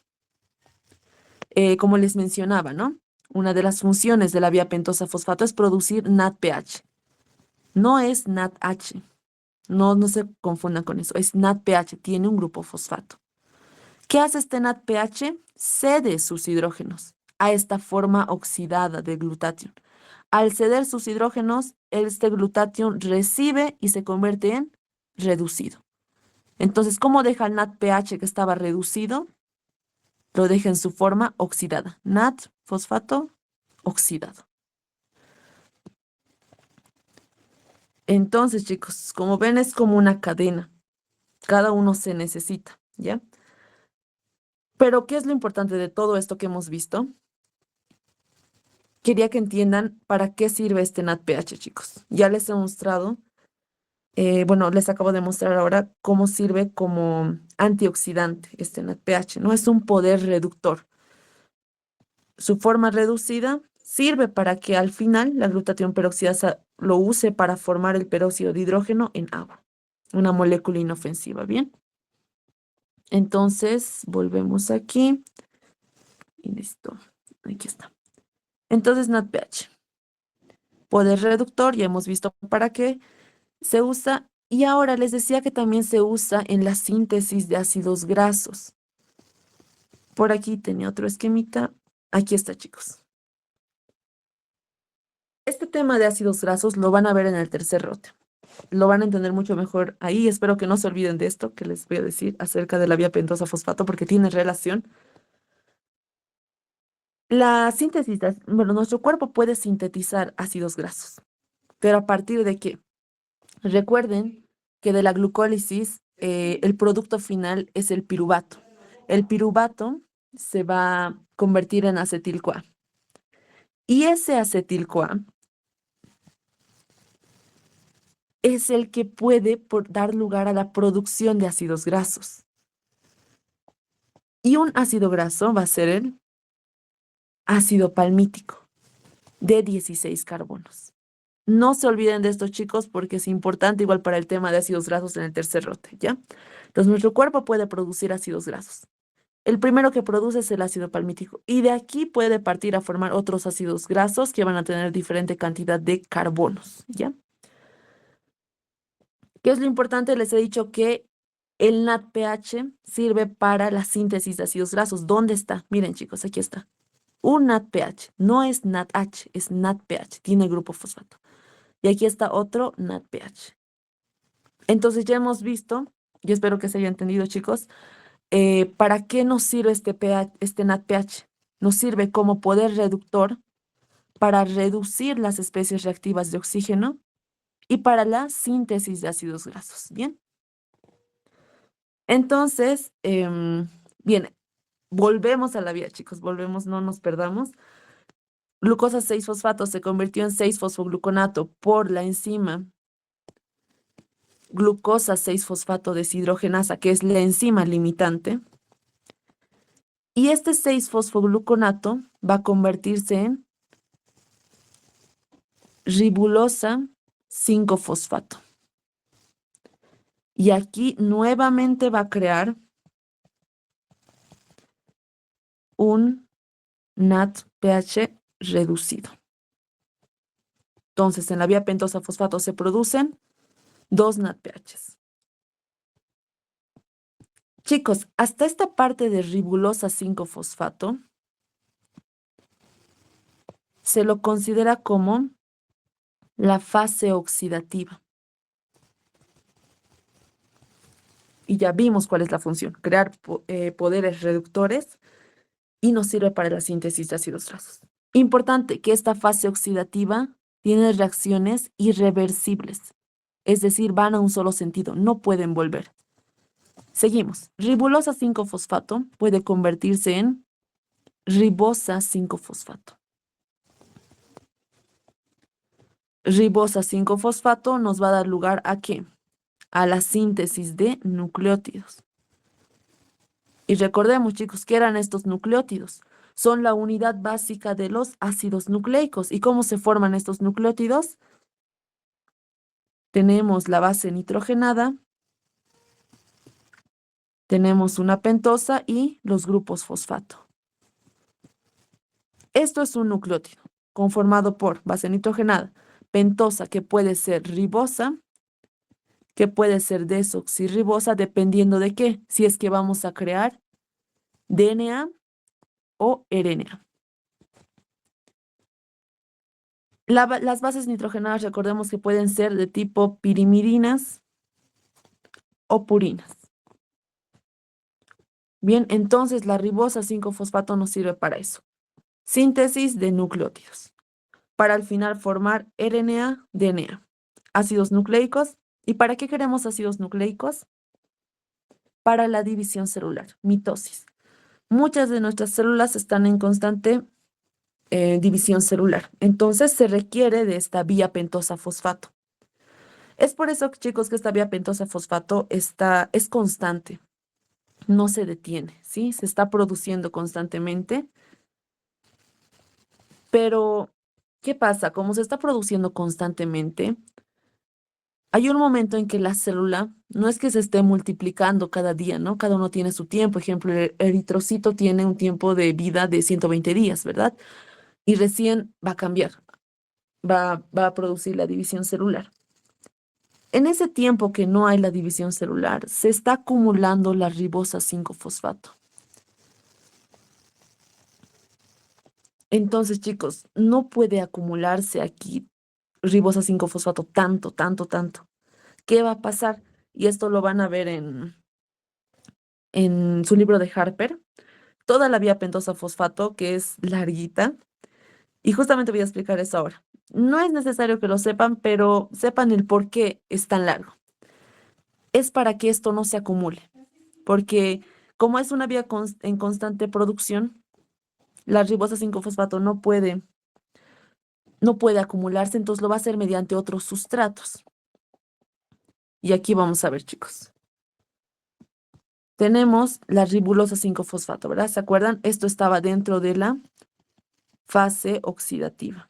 como les mencionaba, ¿no? Una de las funciones de la vía pentosa fosfato es producir NADPH. No es NADH. No se confundan con eso. Es NADPH, tiene un grupo fosfato. ¿Qué hace este NADPH? Cede sus hidrógenos a esta forma oxidada de glutatión. Al ceder sus hidrógenos, este glutatión recibe y se convierte en reducido. Entonces, ¿cómo deja el NADPH que estaba reducido? Lo deja en su forma oxidada. NAD, fosfato, oxidado. Entonces, chicos, como ven, es como una cadena. Cada uno se necesita, ¿ya? Pero, ¿qué es lo importante de todo esto que hemos visto? Quería que entiendan para qué sirve este NADPH, chicos. Ya les he mostrado, bueno, les acabo de mostrar ahora cómo sirve como antioxidante este NADPH, ¿no? Es un poder reductor. Su forma reducida sirve para que al final la glutatión peroxidasa lo use para formar el peróxido de hidrógeno en agua, una molécula inofensiva, ¿bien? Entonces, volvemos aquí y listo. Aquí está. Entonces, NADPH. Poder reductor, ya hemos visto para qué se usa. Y ahora les decía que también se usa en la síntesis de ácidos grasos. Por aquí tenía otro esquemita. Aquí está, chicos. Este tema de ácidos grasos lo van a ver en el tercer rote. Lo van a entender mucho mejor ahí. Espero que no se olviden de esto que les voy a decir acerca de la vía pentosa fosfato porque tiene relación. La síntesis, bueno, nuestro cuerpo puede sintetizar ácidos grasos, pero ¿a partir de qué? Recuerden que de la glucólisis el producto final es el piruvato. El piruvato se va a convertir en acetil-CoA. Y ese acetil-CoA es el que puede dar lugar a la producción de ácidos grasos. Y un ácido graso va a ser el ácido palmítico. de 16 carbonos. No se olviden de estos, chicos, porque es importante igual para el tema de ácidos grasos en el tercer lote, ¿ya? Entonces, nuestro cuerpo puede producir ácidos grasos. El primero que produce es el ácido palmítico y de aquí puede partir a formar otros ácidos grasos que van a tener diferente cantidad de carbonos, ¿ya? ¿Qué es lo importante? Les he dicho que el NADPH sirve para la síntesis de ácidos grasos. ¿Dónde está? Miren, chicos, aquí está. Un NADPH, no es NADH, es NADPH, tiene grupo fosfato. Y aquí está otro NADPH. Entonces ya hemos visto, y espero que se haya entendido, chicos, ¿para qué nos sirve este NADPH? Nos sirve como poder reductor para reducir las especies reactivas de oxígeno y para la síntesis de ácidos grasos. Bien. Entonces, bien, volvemos a la vía, chicos, volvemos, no nos perdamos. Glucosa 6-fosfato se convirtió en 6-fosfogluconato por la enzima glucosa 6-fosfato deshidrogenasa, que es la enzima limitante. Y este 6-fosfogluconato va a convertirse en ribulosa 5-fosfato. Y aquí nuevamente va a crear un NADPH reducido. Entonces, en la vía pentosa fosfato se producen dos NADPHs. Chicos, hasta esta parte de ribulosa 5-fosfato se lo considera como la fase oxidativa. Y ya vimos cuál es la función, crear poderes reductores y nos sirve para la síntesis de ácidos grasos. Importante que esta fase oxidativa tiene reacciones irreversibles, es decir, van a un solo sentido, no pueden volver. Seguimos. Ribulosa 5-fosfato puede convertirse en ribosa 5-fosfato. Ribosa 5-fosfato nos va a dar lugar ¿a qué? A la síntesis de nucleótidos. Y recordemos, chicos, ¿qué eran estos nucleótidos? Son la unidad básica de los ácidos nucleicos. ¿Y cómo se forman estos nucleótidos? Tenemos la base nitrogenada, tenemos una pentosa y los grupos fosfato. Esto es un nucleótido conformado por base nitrogenada, pentosa que puede ser ribosa, que puede ser desoxirribosa, dependiendo de qué, si es que vamos a crear DNA o RNA. Las bases nitrogenadas, recordemos que pueden ser de tipo pirimidinas o purinas. Bien, entonces la ribosa 5-fosfato nos sirve para eso. Síntesis de nucleótidos. Para al final formar RNA, DNA. Ácidos nucleicos. ¿Y para qué queremos ácidos nucleicos? Para la división celular, mitosis. Muchas de nuestras células están en constante división celular. Entonces se requiere de esta vía pentosa fosfato. Es por eso, chicos, que esta vía pentosa fosfato es constante. No se detiene, ¿sí? Se está produciendo constantemente. Pero, ¿qué pasa? Como se está produciendo constantemente, hay un momento en que la célula no es que se esté multiplicando cada día, ¿no? Cada uno tiene su tiempo. Ejemplo, el eritrocito tiene un tiempo de vida de 120 días, ¿verdad? Y recién va a cambiar, va a producir la división celular. En ese tiempo que no hay la división celular, se está acumulando la ribosa 5-fosfato. Entonces, chicos, no puede acumularse aquí ribosa 5-fosfato tanto. ¿Qué va a pasar? Y esto lo van a ver en su libro de Harper. Toda la vía pentosa fosfato, que es larguita, y justamente voy a explicar eso ahora. No es necesario que lo sepan, pero sepan el por qué es tan largo. Es para que esto no se acumule, porque como es una vía en constante producción, la ribosa 5-fosfato no puede acumularse, entonces lo va a hacer mediante otros sustratos. Y aquí vamos a ver, chicos. Tenemos la ribulosa 5-fosfato, ¿verdad? ¿Se acuerdan? Esto estaba dentro de la fase oxidativa.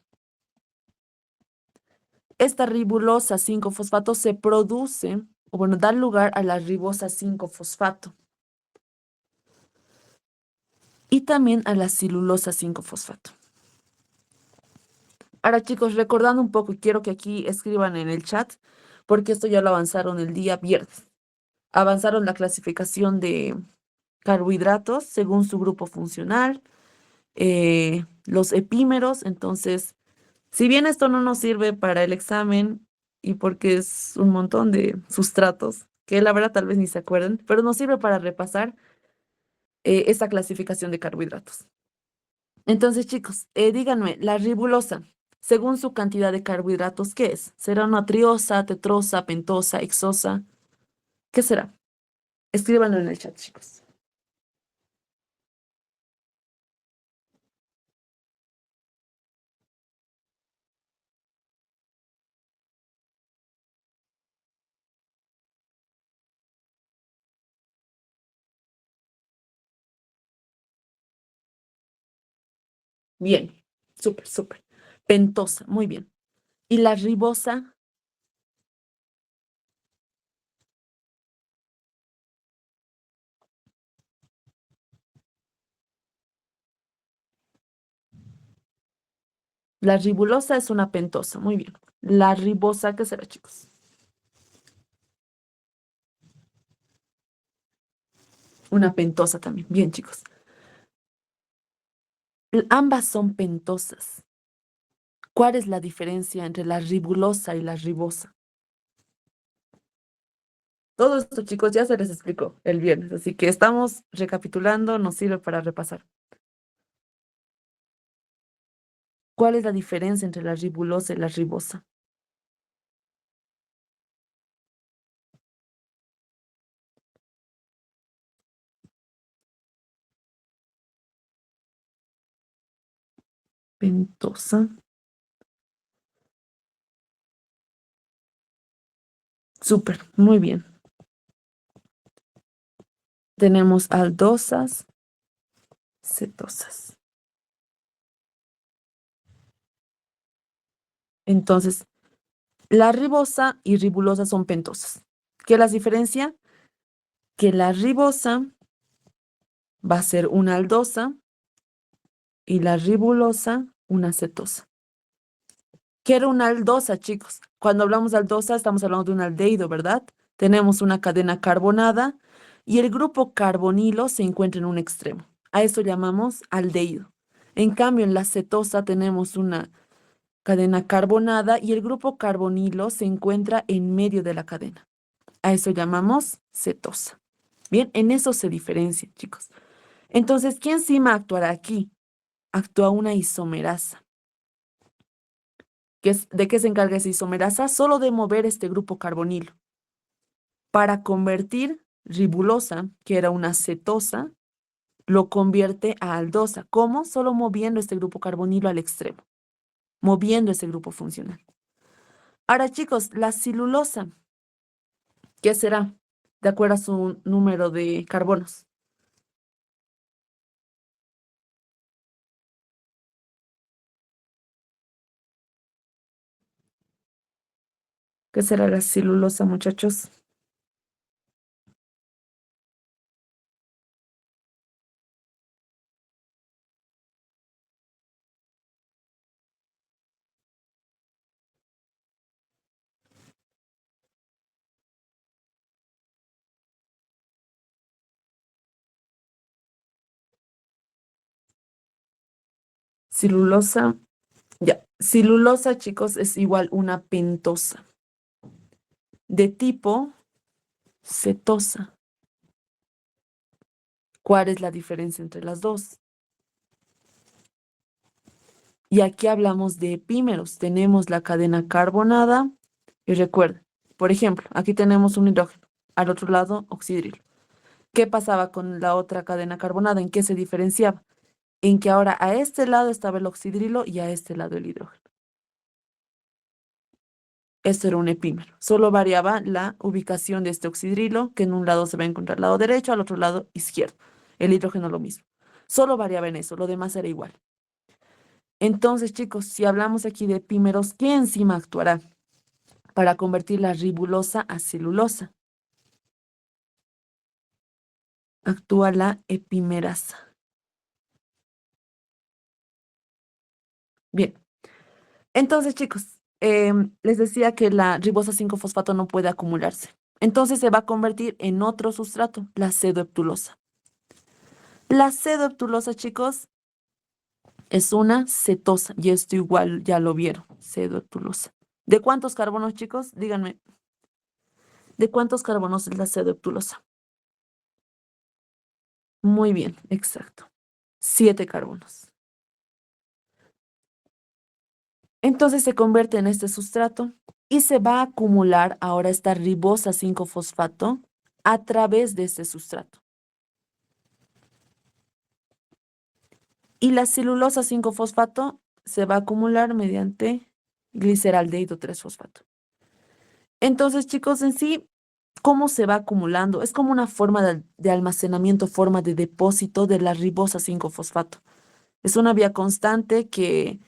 esta ribulosa 5-fosfato se produce, o bueno, da lugar a la ribosa 5-fosfato y también a la celulosa 5-fosfato. Ahora, chicos, recordando un poco, y quiero que aquí escriban en el chat, porque esto ya lo avanzaron el día viernes. Avanzaron la clasificación de carbohidratos según su grupo funcional, los epímeros. Entonces, si bien esto no nos sirve para el examen y porque es un montón de sustratos, que la verdad tal vez ni se acuerden, pero nos sirve para repasar esta clasificación de carbohidratos. Entonces, chicos, díganme, la ribulosa, según su cantidad de carbohidratos, ¿qué es? ¿Será una triosa, tetrosa, pentosa, hexosa? ¿Qué será? Escríbanlo en el chat, chicos. Bien, súper, súper. Pentosa, muy bien. ¿Y la ribosa? La ribulosa es una pentosa, muy bien. La ribosa, ¿qué será, chicos? Una pentosa también. Bien, chicos. Ambas son pentosas. ¿Cuál es la diferencia entre la ribulosa y la ribosa? Todo esto, chicos, ya se les explicó el viernes, así que estamos recapitulando, nos sirve para repasar. ¿Cuál es la diferencia entre la ribulosa y la ribosa? Pentosa. Súper, muy bien. Tenemos aldosas, cetosas. Entonces, la ribosa y ribulosa son pentosas. ¿Qué las diferencia? Que la ribosa va a ser una aldosa y la ribulosa una cetosa. ¿Qué era una aldosa, chicos? Cuando hablamos de aldosa, estamos hablando de un aldehído, ¿verdad? Tenemos una cadena carbonada y el grupo carbonilo se encuentra en un extremo. A eso llamamos aldehído. En cambio, en la cetosa tenemos una cadena carbonada y el grupo carbonilo se encuentra en medio de la cadena. A eso llamamos cetosa. Bien, en eso se diferencia, chicos. Entonces, ¿qué enzima actuará aquí? Actúa una isomerasa. ¿De qué se encarga esa isomerasa? Solo de mover este grupo carbonilo para convertir ribulosa, que era una cetosa, lo convierte a aldosa. ¿Cómo? Solo moviendo este grupo carbonilo al extremo, moviendo ese grupo funcional. Ahora, chicos, la celulosa, ¿qué será? De acuerdo a su número de carbonos. ¿Qué será la celulosa, muchachos? Celulosa, ya. Celulosa, chicos, es igual una pentosa de tipo cetosa. ¿Cuál es la diferencia entre las dos? Y aquí hablamos de epímeros. Tenemos la cadena carbonada y recuerden, por ejemplo, aquí tenemos un hidrógeno, al otro lado oxidrilo. ¿Qué pasaba con la otra cadena carbonada? ¿En qué se diferenciaba? En que ahora a este lado estaba el oxidrilo y a este lado el hidrógeno. Esto era un epímero. Solo variaba la ubicación de este oxidrilo, que en un lado se va a encontrar al lado derecho, al otro lado izquierdo. El hidrógeno lo mismo. Solo variaba en eso, lo demás era igual. Entonces, chicos, si hablamos aquí de epímeros, ¿qué enzima actuará? para convertir la ribulosa a celulosa. Actúa la epimerasa. Bien, entonces chicos, les decía que la ribosa 5-fosfato no puede acumularse. Entonces se va a convertir en otro sustrato, la pseudoeptulosa. La pseudoeptulosa, chicos, es una cetosa, y esto igual ya lo vieron, pseudoeptulosa. ¿De cuántos carbonos, chicos? Díganme, ¿de cuántos carbonos es la pseudoeptulosa? Muy bien, exacto. 7 carbonos. Entonces se convierte en este sustrato y se va a acumular ahora esta ribosa 5-fosfato a través de este sustrato. Y la celulosa 5-fosfato se va a acumular mediante gliceraldehído 3-fosfato. Entonces, chicos, en sí, ¿cómo se va acumulando? Es como una forma de almacenamiento, forma de depósito de la ribosa 5-fosfato. Es una vía constante que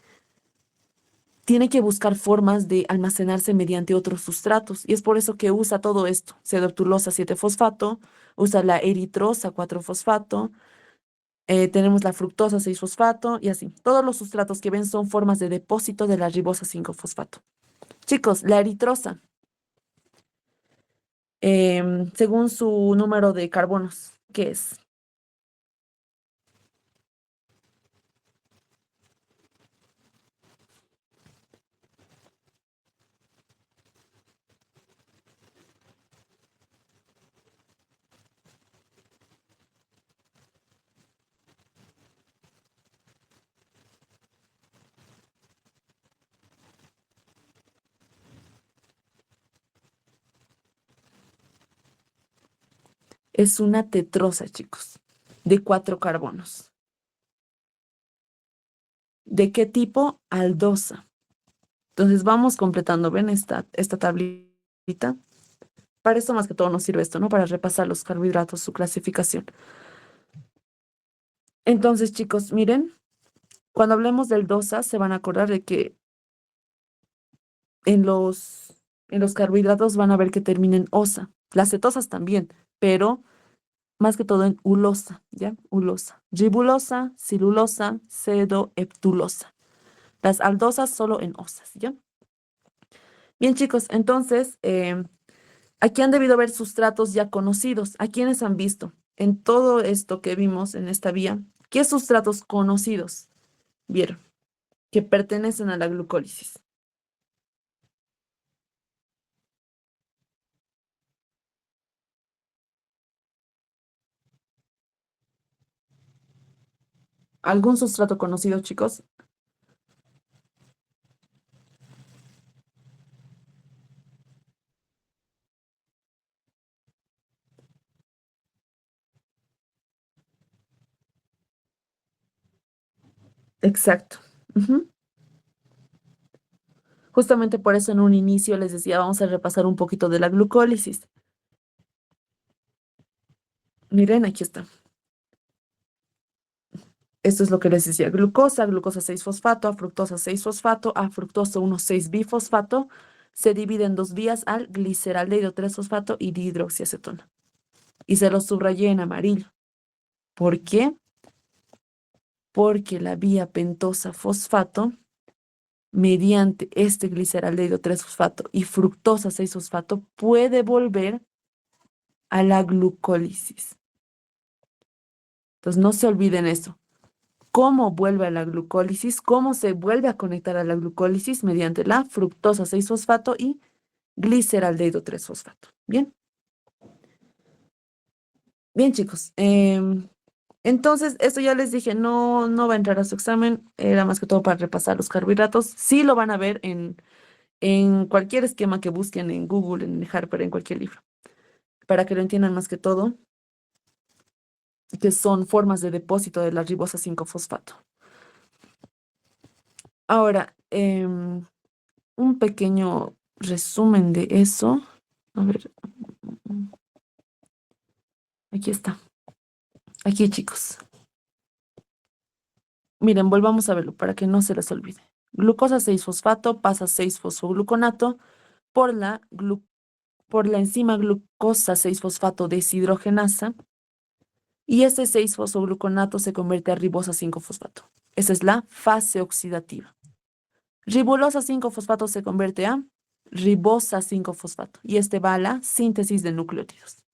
tiene que buscar formas de almacenarse mediante otros sustratos. Y es por eso que usa todo esto. Pseudoeptulosa 7-fosfato, usa la eritrosa 4-fosfato, tenemos la fructosa 6-fosfato y así. Todos los sustratos que ven son formas de depósito de la ribosa 5-fosfato. Chicos, la eritrosa, según su número de carbonos, ¿qué es? Es una tetrosa, chicos, de 4 carbonos. ¿De qué tipo? Aldosa. Entonces vamos completando, ¿ven esta tablita? Para esto más que todo nos sirve esto, ¿no? Para repasar los carbohidratos, su clasificación. Entonces, chicos, miren, cuando hablemos del dosa, se van a acordar de que en los carbohidratos van a ver que terminen osa. Las cetosas también, pero más que todo en ulosa, ¿ya? Ulosa. Ribulosa, cilulosa, pseudoeptulosa. Las aldosas solo en osas, ¿ya? Bien, chicos, entonces, aquí han debido haber sustratos ya conocidos. ¿A quiénes han visto? En todo esto que vimos en esta vía, ¿qué sustratos conocidos vieron que pertenecen a la glucólisis? ¿Algún sustrato conocido, chicos? Exacto. Ujú. Justamente por eso en un inicio les decía, vamos a repasar un poquito de la glucólisis. Miren, aquí está. Esto es lo que les decía, glucosa 6-fosfato, afructosa 6-fosfato, afructosa 1,6-bifosfato, se divide en dos vías al gliceraldehído 3-fosfato y dihidroxiacetona. Y se lo subrayé en amarillo. ¿Por qué? Porque la vía pentosa fosfato, mediante este gliceraldehído 3-fosfato y fructosa 6-fosfato, puede volver a la glucólisis. Entonces, no se olviden eso. ¿Cómo vuelve a la glucólisis? ¿Cómo se vuelve a conectar a la glucólisis? Mediante la fructosa 6-fosfato y gliceraldehído 3-fosfato. Bien, bien chicos. Entonces, esto ya les dije, no va a entrar a su examen, era más que todo para repasar los carbohidratos. Sí lo van a ver en cualquier esquema que busquen en Google, en Harper, en cualquier libro, para que lo entiendan más que todo, que son formas de depósito de la ribosa 5-fosfato. Ahora, un pequeño resumen de eso. A ver, aquí está. Aquí, chicos. Miren, volvamos a verlo para que no se les olvide. Glucosa 6-fosfato pasa 6-fosfogluconato, por por la enzima glucosa 6-fosfato deshidrogenasa y este 6-fosfogluconato se convierte a ribosa 5-fosfato. Esa es la fase oxidativa. Ribulosa 5-fosfato se convierte a ribosa 5-fosfato y este va a la síntesis de nucleótidos.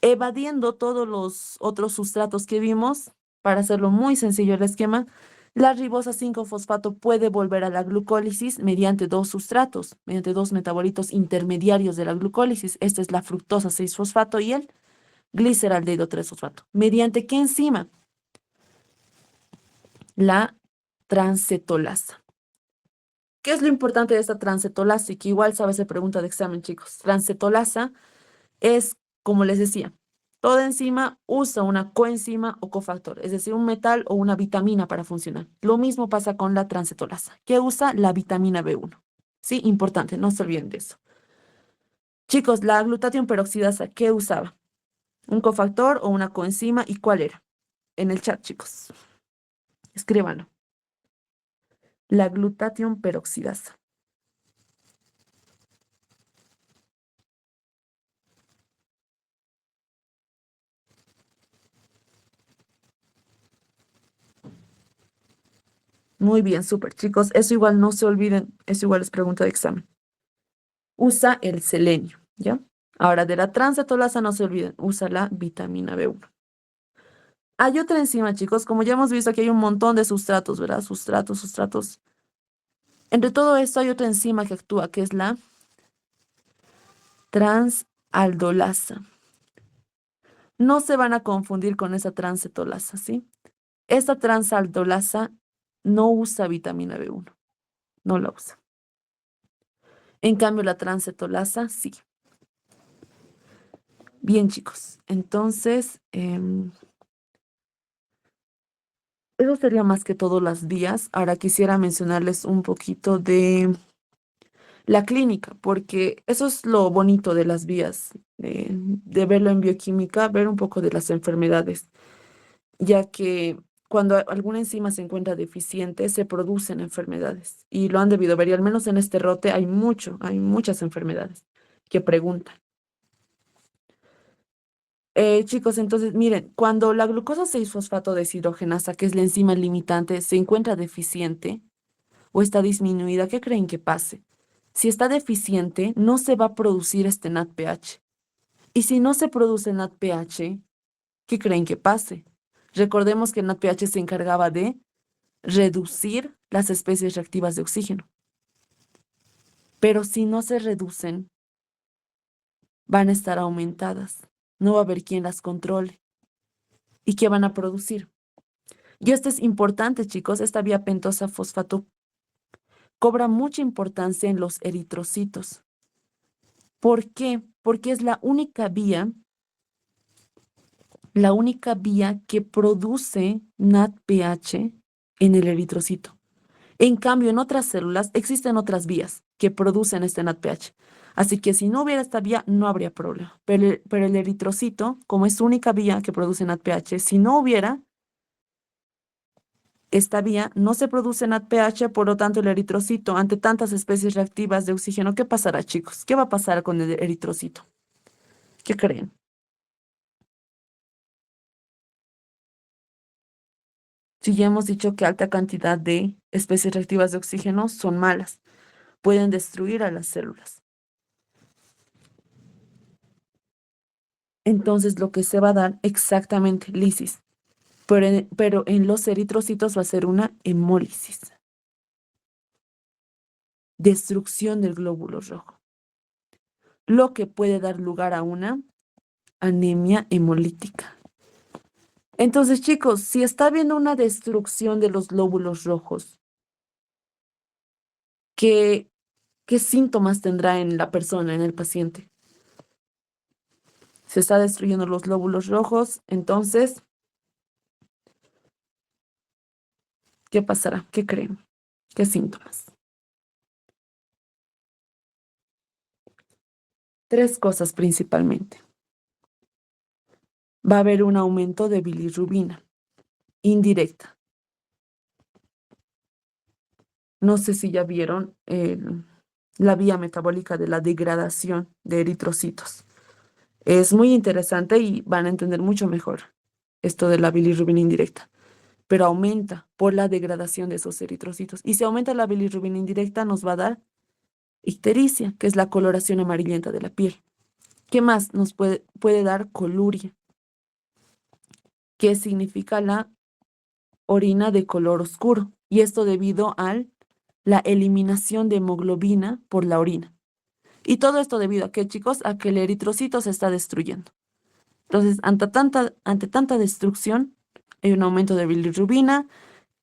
Evadiendo todos los otros sustratos que vimos, para hacerlo muy sencillo el esquema, la ribosa 5-fosfato puede volver a la glucólisis mediante dos sustratos, mediante dos metabolitos intermediarios de la glucólisis. Esta es la fructosa 6-fosfato y el gliceraldehído 3-fosfato. ¿Mediante qué enzima? La transcetolasa. ¿Qué es lo importante de esta transcetolasa? Y que igual sabe ser pregunta de examen, chicos. Transcetolasa es, como les decía, toda enzima usa una coenzima o cofactor, es decir, un metal o una vitamina para funcionar. Lo mismo pasa con la transcetolasa, que usa la vitamina B1. Sí, importante, no se olviden de eso. Chicos, la glutatión peroxidasa, ¿qué usaba? ¿Un cofactor o una coenzima? ¿Y cuál era? En el chat, chicos. Escríbanlo. La glutatión peroxidasa. Muy bien, súper, chicos. Eso igual no se olviden, eso igual es pregunta de examen. Usa el selenio, ¿ya? Ahora, de la transcetolasa no se olviden, usa la vitamina B1. Hay otra enzima, chicos, como ya hemos visto aquí hay un montón de sustratos, ¿verdad? Sustratos. Entre todo esto hay otra enzima que actúa, que es la transaldolasa. No se van a confundir con esa transcetolasa, ¿sí? Esta transaldolasa no usa vitamina B1, no la usa. En cambio, la transcetolasa sí. Bien, chicos, entonces, eso sería más que todo las vías. Ahora quisiera mencionarles un poquito de la clínica, porque eso es lo bonito de las vías, de verlo en bioquímica, ver un poco de las enfermedades, ya que cuando alguna enzima se encuentra deficiente, se producen enfermedades. Y lo han debido ver, y al menos en este rote hay muchas enfermedades que preguntan. Chicos, entonces miren, cuando la glucosa 6-fosfato deshidrogenasa, que es la enzima limitante, se encuentra deficiente o está disminuida, ¿qué creen que pase? Si está deficiente, no se va a producir este NADPH. Y si no se produce NADPH, ¿qué creen que pase? Recordemos que el NADPH se encargaba de reducir las especies reactivas de oxígeno. Pero si no se reducen, van a estar aumentadas. No va a haber quien las controle. ¿Y qué van a producir? Y esto es importante, chicos, esta vía pentosa fosfato cobra mucha importancia en los eritrocitos. ¿Por qué? Porque es la única vía que produce NADPH en el eritrocito. En cambio, en otras células existen otras vías que producen este NADPH. Así que si no hubiera esta vía, no habría problema. Pero el eritrocito, como es única vía que produce NADPH, si no hubiera esta vía, no se produce NADPH, por lo tanto el eritrocito, ante tantas especies reactivas de oxígeno, ¿qué pasará, chicos? ¿Qué va a pasar con el eritrocito? ¿Qué creen? Si ya hemos dicho que alta cantidad de especies reactivas de oxígeno son malas, pueden destruir a las células. Entonces lo que se va a dar exactamente lisis, pero en los eritrocitos va a ser una hemólisis, destrucción del glóbulo rojo, lo que puede dar lugar a una anemia hemolítica. Entonces, chicos, si está habiendo una destrucción de los glóbulos rojos, ¿qué, qué síntomas tendrá en la persona, en el paciente? Se está destruyendo los glóbulos rojos, entonces, ¿qué pasará? ¿Qué creen? ¿Qué síntomas? Tres cosas principalmente. Va a haber un aumento de bilirrubina indirecta. no sé si ya vieron la vía metabólica de la degradación de eritrocitos. Es muy interesante y van a entender mucho mejor esto de la bilirrubina indirecta, pero aumenta por la degradación de esos eritrocitos. Y si aumenta la bilirrubina indirecta, nos va a dar ictericia, que es la coloración amarillenta de la piel. ¿Qué más nos puede dar coluria? Que significa la orina de color oscuro. Y esto debido a la eliminación de hemoglobina por la orina. Y todo esto debido a que, chicos, a que el eritrocito se está destruyendo. Entonces, ante tanta destrucción, hay un aumento de bilirrubina.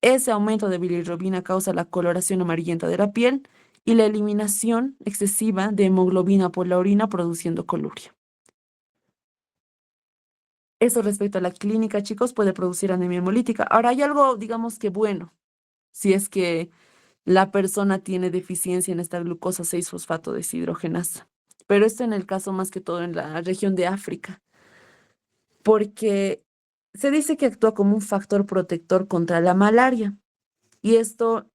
Ese aumento de bilirrubina causa la coloración amarillenta de la piel y la eliminación excesiva de hemoglobina por la orina produciendo coluria. Eso respecto a la clínica, chicos, puede producir anemia hemolítica. Ahora, hay algo, digamos que bueno, si es que la persona tiene deficiencia en esta glucosa 6-fosfato deshidrogenasa. Pero esto en el caso más que todo en la región de África, porque se dice que actúa como un factor protector contra la malaria. Y esto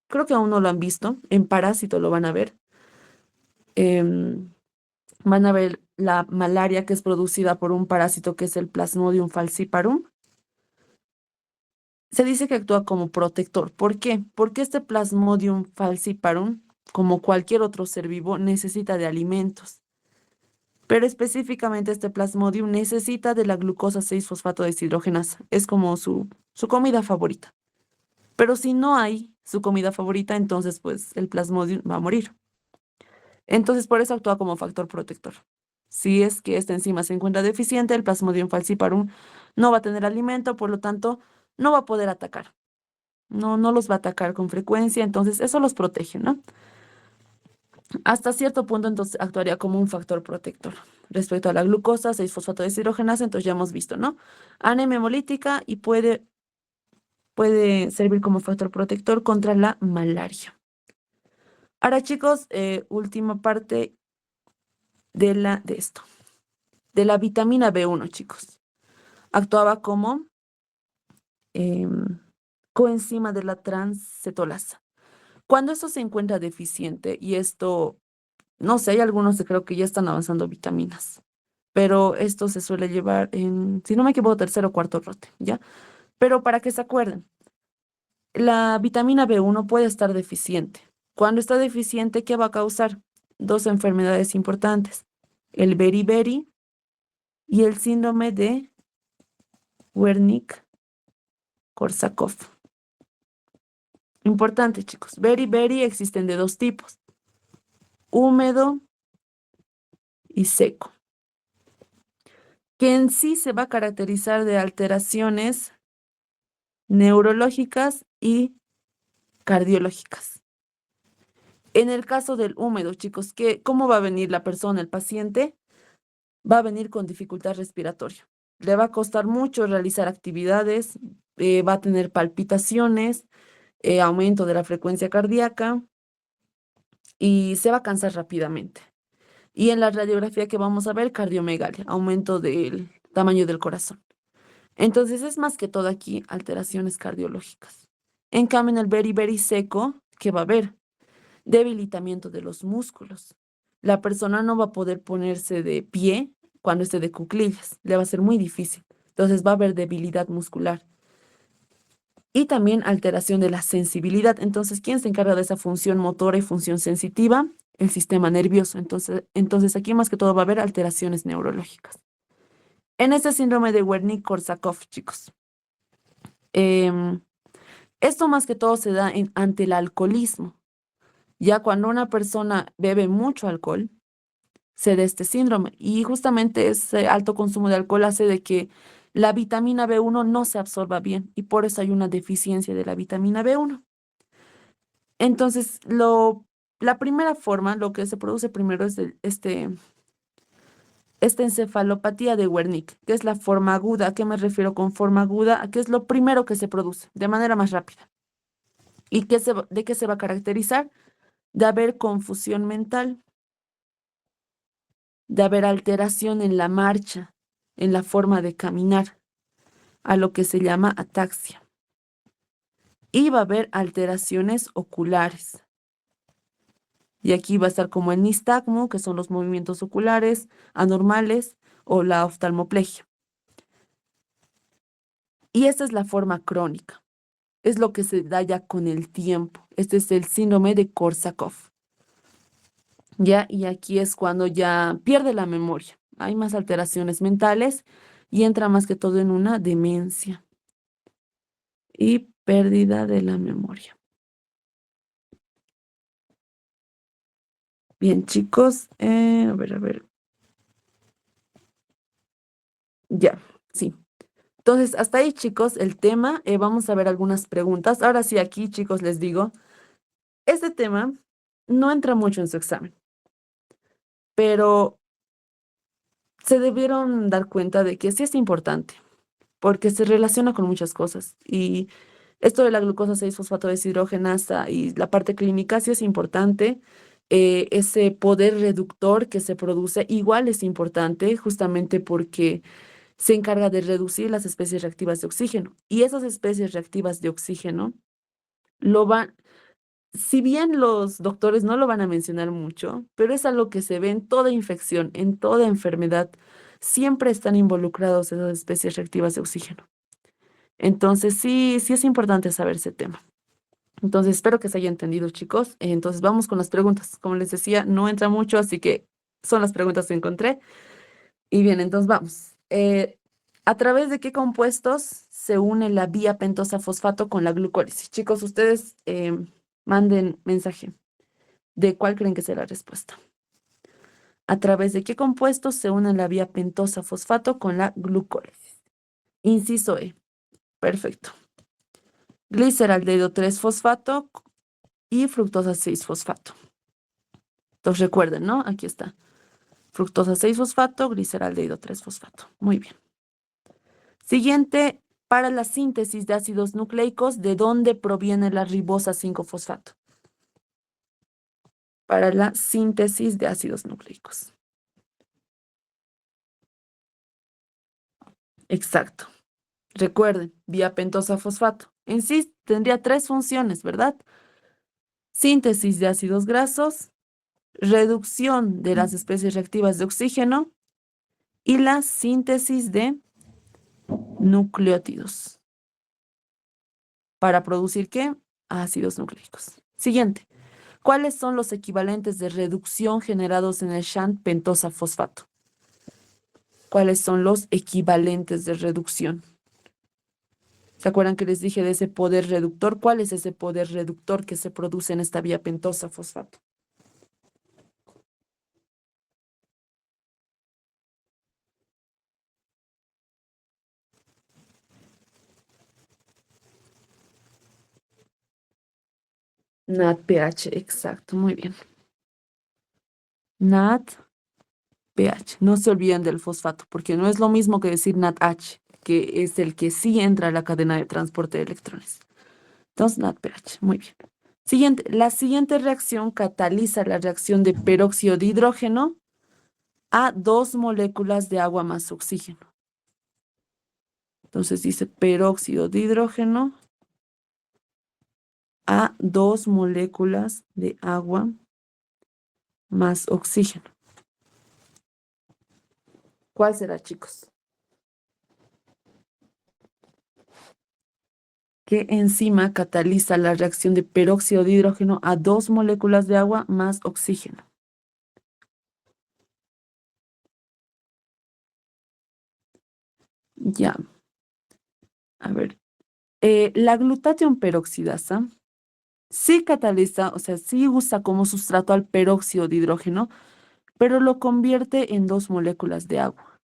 creo que aún no lo han visto, en Parásito lo van a ver. Em, Van a ver la malaria que es producida por un parásito que es el Plasmodium falciparum. Se dice que actúa como protector. ¿Por qué? Porque este Plasmodium falciparum, como cualquier otro ser vivo, necesita de alimentos. Pero específicamente este Plasmodium necesita de la glucosa 6-fosfato deshidrogenasa. Es como su comida favorita. Pero si no hay su comida favorita, entonces pues el Plasmodium va a morir. Entonces por eso actúa como factor protector. Si es que esta enzima se encuentra deficiente, el Plasmodium falciparum no va a tener alimento, por lo tanto, no va a poder atacar. No los va a atacar con frecuencia, entonces eso los protege, ¿no? Hasta cierto punto, entonces, actuaría como un factor protector. Respecto a la glucosa, 6-fosfato deshidrogenasa, entonces ya hemos visto, ¿no? Anemia hemolítica y puede servir como factor protector contra la malaria. Ahora, chicos, última parte de esto, de la vitamina B1, chicos. Actuaba como em, coenzima de la transcetolasa. Cuando esto se encuentra deficiente, y esto, no sé, hay algunos que creo que ya están avanzando vitaminas, pero esto se suele llevar en, si no me equivoco, tercer o cuarto rote, ¿ya? Pero para que se acuerden, la vitamina B1 puede estar deficiente. Cuando está deficiente, ¿qué va a causar? Dos enfermedades importantes, el beriberi y el síndrome de Wernicke-Korsakoff. Importante, chicos. Beriberi existen de dos tipos, húmedo y seco, que en sí se va a caracterizar de alteraciones neurológicas y cardiológicas. En el caso del húmedo, chicos, ¿cómo va a venir la persona, el paciente? Va a venir con dificultad respiratoria. Le va a costar mucho realizar actividades, va a tener palpitaciones, aumento de la frecuencia cardíaca y se va a cansar rápidamente. Y en la radiografía que vamos a ver, cardiomegalia, aumento del tamaño del corazón. Entonces es más que todo aquí alteraciones cardiológicas. En cambio, en el beriberi seco, ¿qué va a haber? Debilitamiento de los músculos. La persona no va a poder ponerse de pie cuando esté de cuclillas, le va a ser muy difícil. Entonces va a haber debilidad muscular y también alteración de la sensibilidad. Entonces, ¿quién se encarga de esa función motora y función sensitiva? El sistema nervioso. Entonces aquí más que todo va a haber alteraciones neurológicas. En este síndrome de Wernicke-Korsakoff, chicos, em, esto más que todo se da ante el alcoholismo. Ya cuando una persona bebe mucho alcohol, se da este síndrome. Y justamente ese alto consumo de alcohol hace de que la vitamina B1 no se absorba bien y por eso hay una deficiencia de la vitamina B1. Entonces, la primera forma, lo que se produce primero es esta encefalopatía de Wernicke, que es la forma aguda. ¿A qué me refiero con forma aguda? A que es lo primero que se produce de manera más rápida. ¿Y de qué se va a caracterizar? De haber confusión mental, de haber alteración en la marcha, en la forma de caminar, a lo que se llama ataxia. y va a haber alteraciones oculares. Y aquí va a estar como el nistagmo, que son los movimientos oculares anormales, o la oftalmoplegia. Y esta es la forma crónica. Es lo que se da ya con el tiempo. Este es el síndrome de Korsakoff. ¿Ya? Y aquí es cuando ya pierde la memoria. Hay más alteraciones mentales y entra más que todo en una demencia y pérdida de la memoria. Bien, chicos, a ver. Ya, sí. Entonces, hasta ahí, chicos, el tema. Vamos a ver algunas preguntas. Ahora sí, aquí, chicos, les digo, este tema no entra mucho en su examen, pero se debieron dar cuenta de que sí es importante, porque se relaciona con muchas cosas. Y esto de la glucosa 6-fosfato deshidrogenasa y la parte clínica sí es importante. Ese poder reductor que se produce igual es importante, justamente porque se encarga de reducir las especies reactivas de oxígeno. Y esas especies reactivas de oxígeno lo van, si bien los doctores no lo van a mencionar mucho, pero es algo que se ve en toda infección, en toda enfermedad. Siempre están involucrados esas especies reactivas de oxígeno. Entonces, sí es importante saber ese tema. Entonces, espero que se haya entendido, chicos. Entonces, vamos con las preguntas. Como les decía, no entra mucho, así que son las preguntas que encontré. Y bien, entonces vamos. ¿A través de qué compuestos se une la vía pentosa fosfato con la glucólisis? Chicos, ustedes manden mensaje de cuál creen que será la respuesta. ¿A través de qué compuestos se une la vía pentosa fosfato con la glucólisis? Inciso E. Perfecto. Gliceraldehído 3-fosfato y fructosa 6-fosfato. Entonces recuerden, ¿no? Aquí está. Fructosa 6-fosfato, gliceraldehído 3-fosfato. Muy bien. Siguiente, para la síntesis de ácidos nucleicos, ¿de dónde proviene la ribosa 5-fosfato? Para la síntesis de ácidos nucleicos. Exacto. Recuerden, vía pentosa fosfato. En sí tendría tres funciones, ¿verdad? Síntesis de ácidos grasos, reducción de las especies reactivas de oxígeno y la síntesis de nucleótidos. ¿Para producir qué? Ácidos nucleicos. Siguiente. ¿Cuáles son los equivalentes de reducción generados en el shunt pentosa fosfato? ¿Cuáles son los equivalentes de reducción? ¿Se acuerdan que les dije de ese poder reductor? ¿Cuál es ese poder reductor que se produce en esta vía pentosa fosfato? NADPH, exacto, muy bien. NADPH, no se olviden del fosfato, porque no es lo mismo que decir NADH, que es el que sí entra a la cadena de transporte de electrones. Entonces, NADPH, muy bien. Siguiente, la siguiente reacción cataliza la reacción de peróxido de hidrógeno a 2 moléculas de agua más oxígeno. Entonces dice peróxido de hidrógeno a 2 moléculas de agua más oxígeno. ¿Cuál será, chicos? ¿Qué enzima cataliza la reacción de peróxido de hidrógeno a 2 moléculas de agua más oxígeno? Ya, a ver. La glutatión peroxidasa sí cataliza, o sea, sí usa como sustrato al peróxido de hidrógeno, pero lo convierte en 2 moléculas de agua.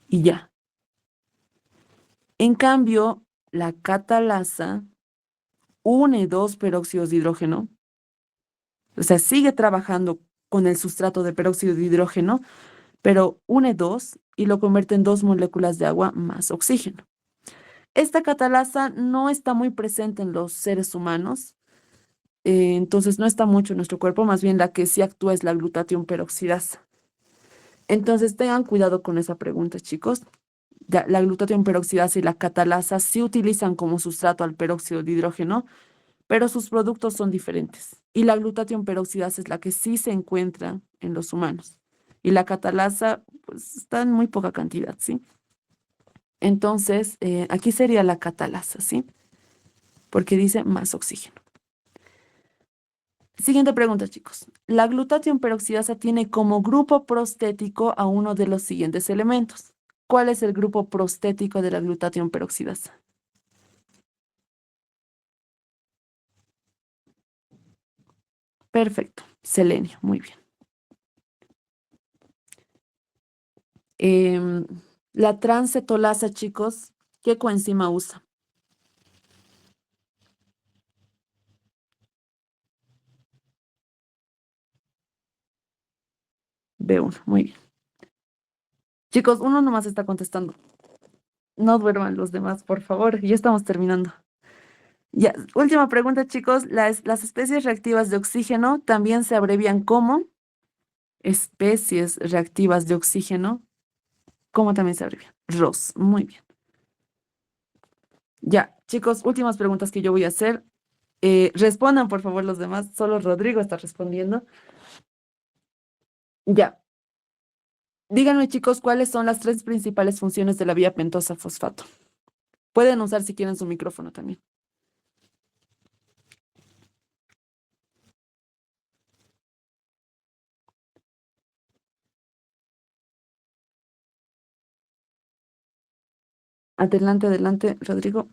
Y ya. En cambio, la catalasa une 2 peróxidos de hidrógeno, o sea, sigue trabajando con el sustrato de peróxido de hidrógeno, pero une 2 y lo convierte en 2 moléculas de agua más oxígeno. Esta catalasa no está muy presente en los seres humanos, entonces no está mucho en nuestro cuerpo, más bien la que sí actúa es la glutatión peroxidasa. Entonces tengan cuidado con esa pregunta, chicos. Ya, la glutatión peroxidasa y la catalasa sí utilizan como sustrato al peróxido de hidrógeno, pero sus productos son diferentes. Y la glutatión peroxidasa es la que sí se encuentra en los humanos. Y la catalasa, pues, está en muy poca cantidad, ¿sí? Entonces, aquí sería la catalasa, ¿sí? Porque dice más oxígeno. Siguiente pregunta, chicos. La glutatión peroxidasa tiene como grupo prostético a uno de los siguientes elementos. ¿Cuál es el grupo prostético de la glutatión peroxidasa? Perfecto. Selenio, muy bien. Em, la transcetolasa, chicos, ¿qué coenzima usa? B1, muy bien. Chicos, uno nomás está contestando. No duerman los demás, por favor. Ya estamos terminando. Ya, última pregunta, chicos. Las especies reactivas de oxígeno también se abrevian como especies reactivas de oxígeno. ¿Cómo también se abrevian? ROS. Muy bien. Ya, chicos, últimas preguntas que yo voy a hacer. Respondan, por favor, los demás. Solo Rodrigo está respondiendo. Ya. Díganme, chicos, cuáles son las tres principales funciones de la vía pentosa fosfato. Pueden usar si quieren su micrófono también. Adelante, adelante, Rodrigo.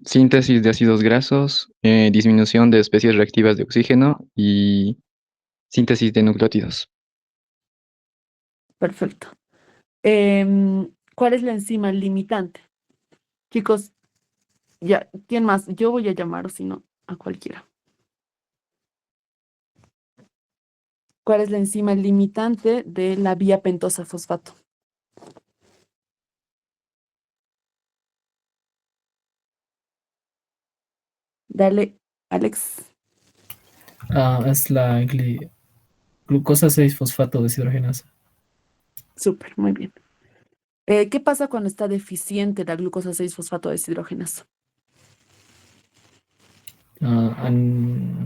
Síntesis de ácidos grasos, disminución de especies reactivas de oxígeno y síntesis de nucleótidos. Perfecto. ¿Cuál es la enzima limitante? Chicos, ya, ¿quién más? Yo voy a llamar, o si no, a cualquiera. ¿Cuál es la enzima limitante de la vía pentosa fosfato? Dale, Alex. Es la glucosa 6-fosfato deshidrogenasa. Súper, muy bien. ¿Qué pasa cuando está deficiente la glucosa 6-fosfato deshidrogenasa?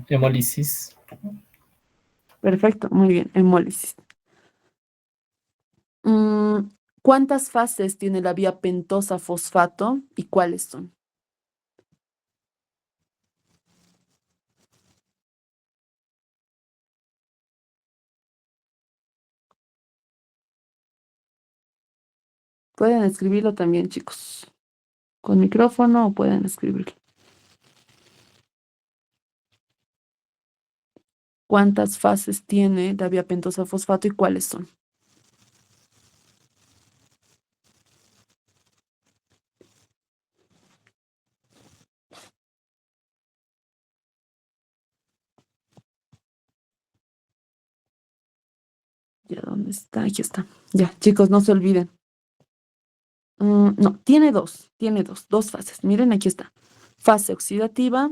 Hemólisis. Perfecto, muy bien, hemólisis. ¿Cuántas fases tiene la vía pentosa fosfato y cuáles son? Pueden escribirlo también, chicos. Con micrófono o pueden escribirlo. ¿Cuántas fases tiene la vía pentosa fosfato y cuáles son? ¿Ya dónde está? Aquí está. Ya, chicos, no se olviden. No, dos fases. Miren, aquí está. Fase oxidativa,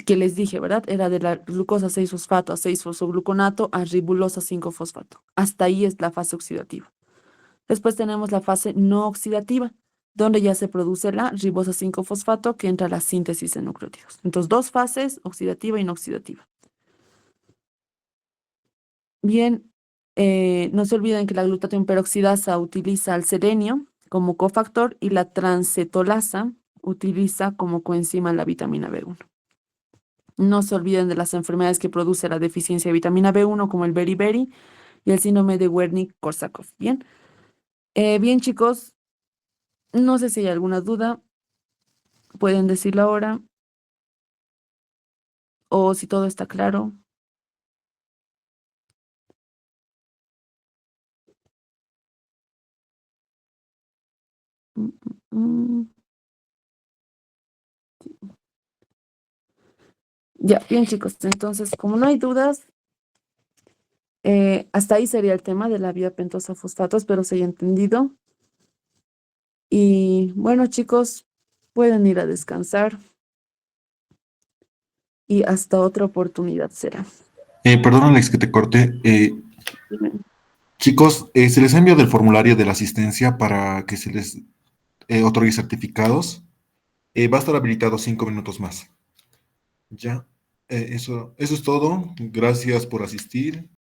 que les dije, ¿verdad? Era de la glucosa 6-fosfato a 6-fosfogluconato a ribulosa 5-fosfato. Hasta ahí es la fase oxidativa. Después tenemos la fase no oxidativa, donde ya se produce la ribosa 5-fosfato que entra a la síntesis en nucleótidos. Entonces, dos fases, oxidativa y no oxidativa. Bien, no se olviden que la glutatión peroxidasa utiliza al selenio como cofactor y la transcetolasa utiliza como coenzima la vitamina B1. No se olviden de las enfermedades que produce la deficiencia de vitamina B1 como el beriberi y el síndrome de Wernicke-Korsakoff. Bien, bien chicos, no sé si hay alguna duda, pueden decirlo ahora o si todo está claro. Mm, mm, mm. Ya, bien chicos, entonces como no hay dudas, hasta ahí sería el tema de la vía pentosa fosfato, espero se haya entendido. Y bueno chicos, pueden ir a descansar y hasta otra oportunidad será. Perdón, Alex, que te corte. Dime. Chicos, se les envía del formulario de la asistencia para que se les otorgue certificados. Va a estar habilitado 5 minutos más. Ya, eso es todo. Gracias por asistir.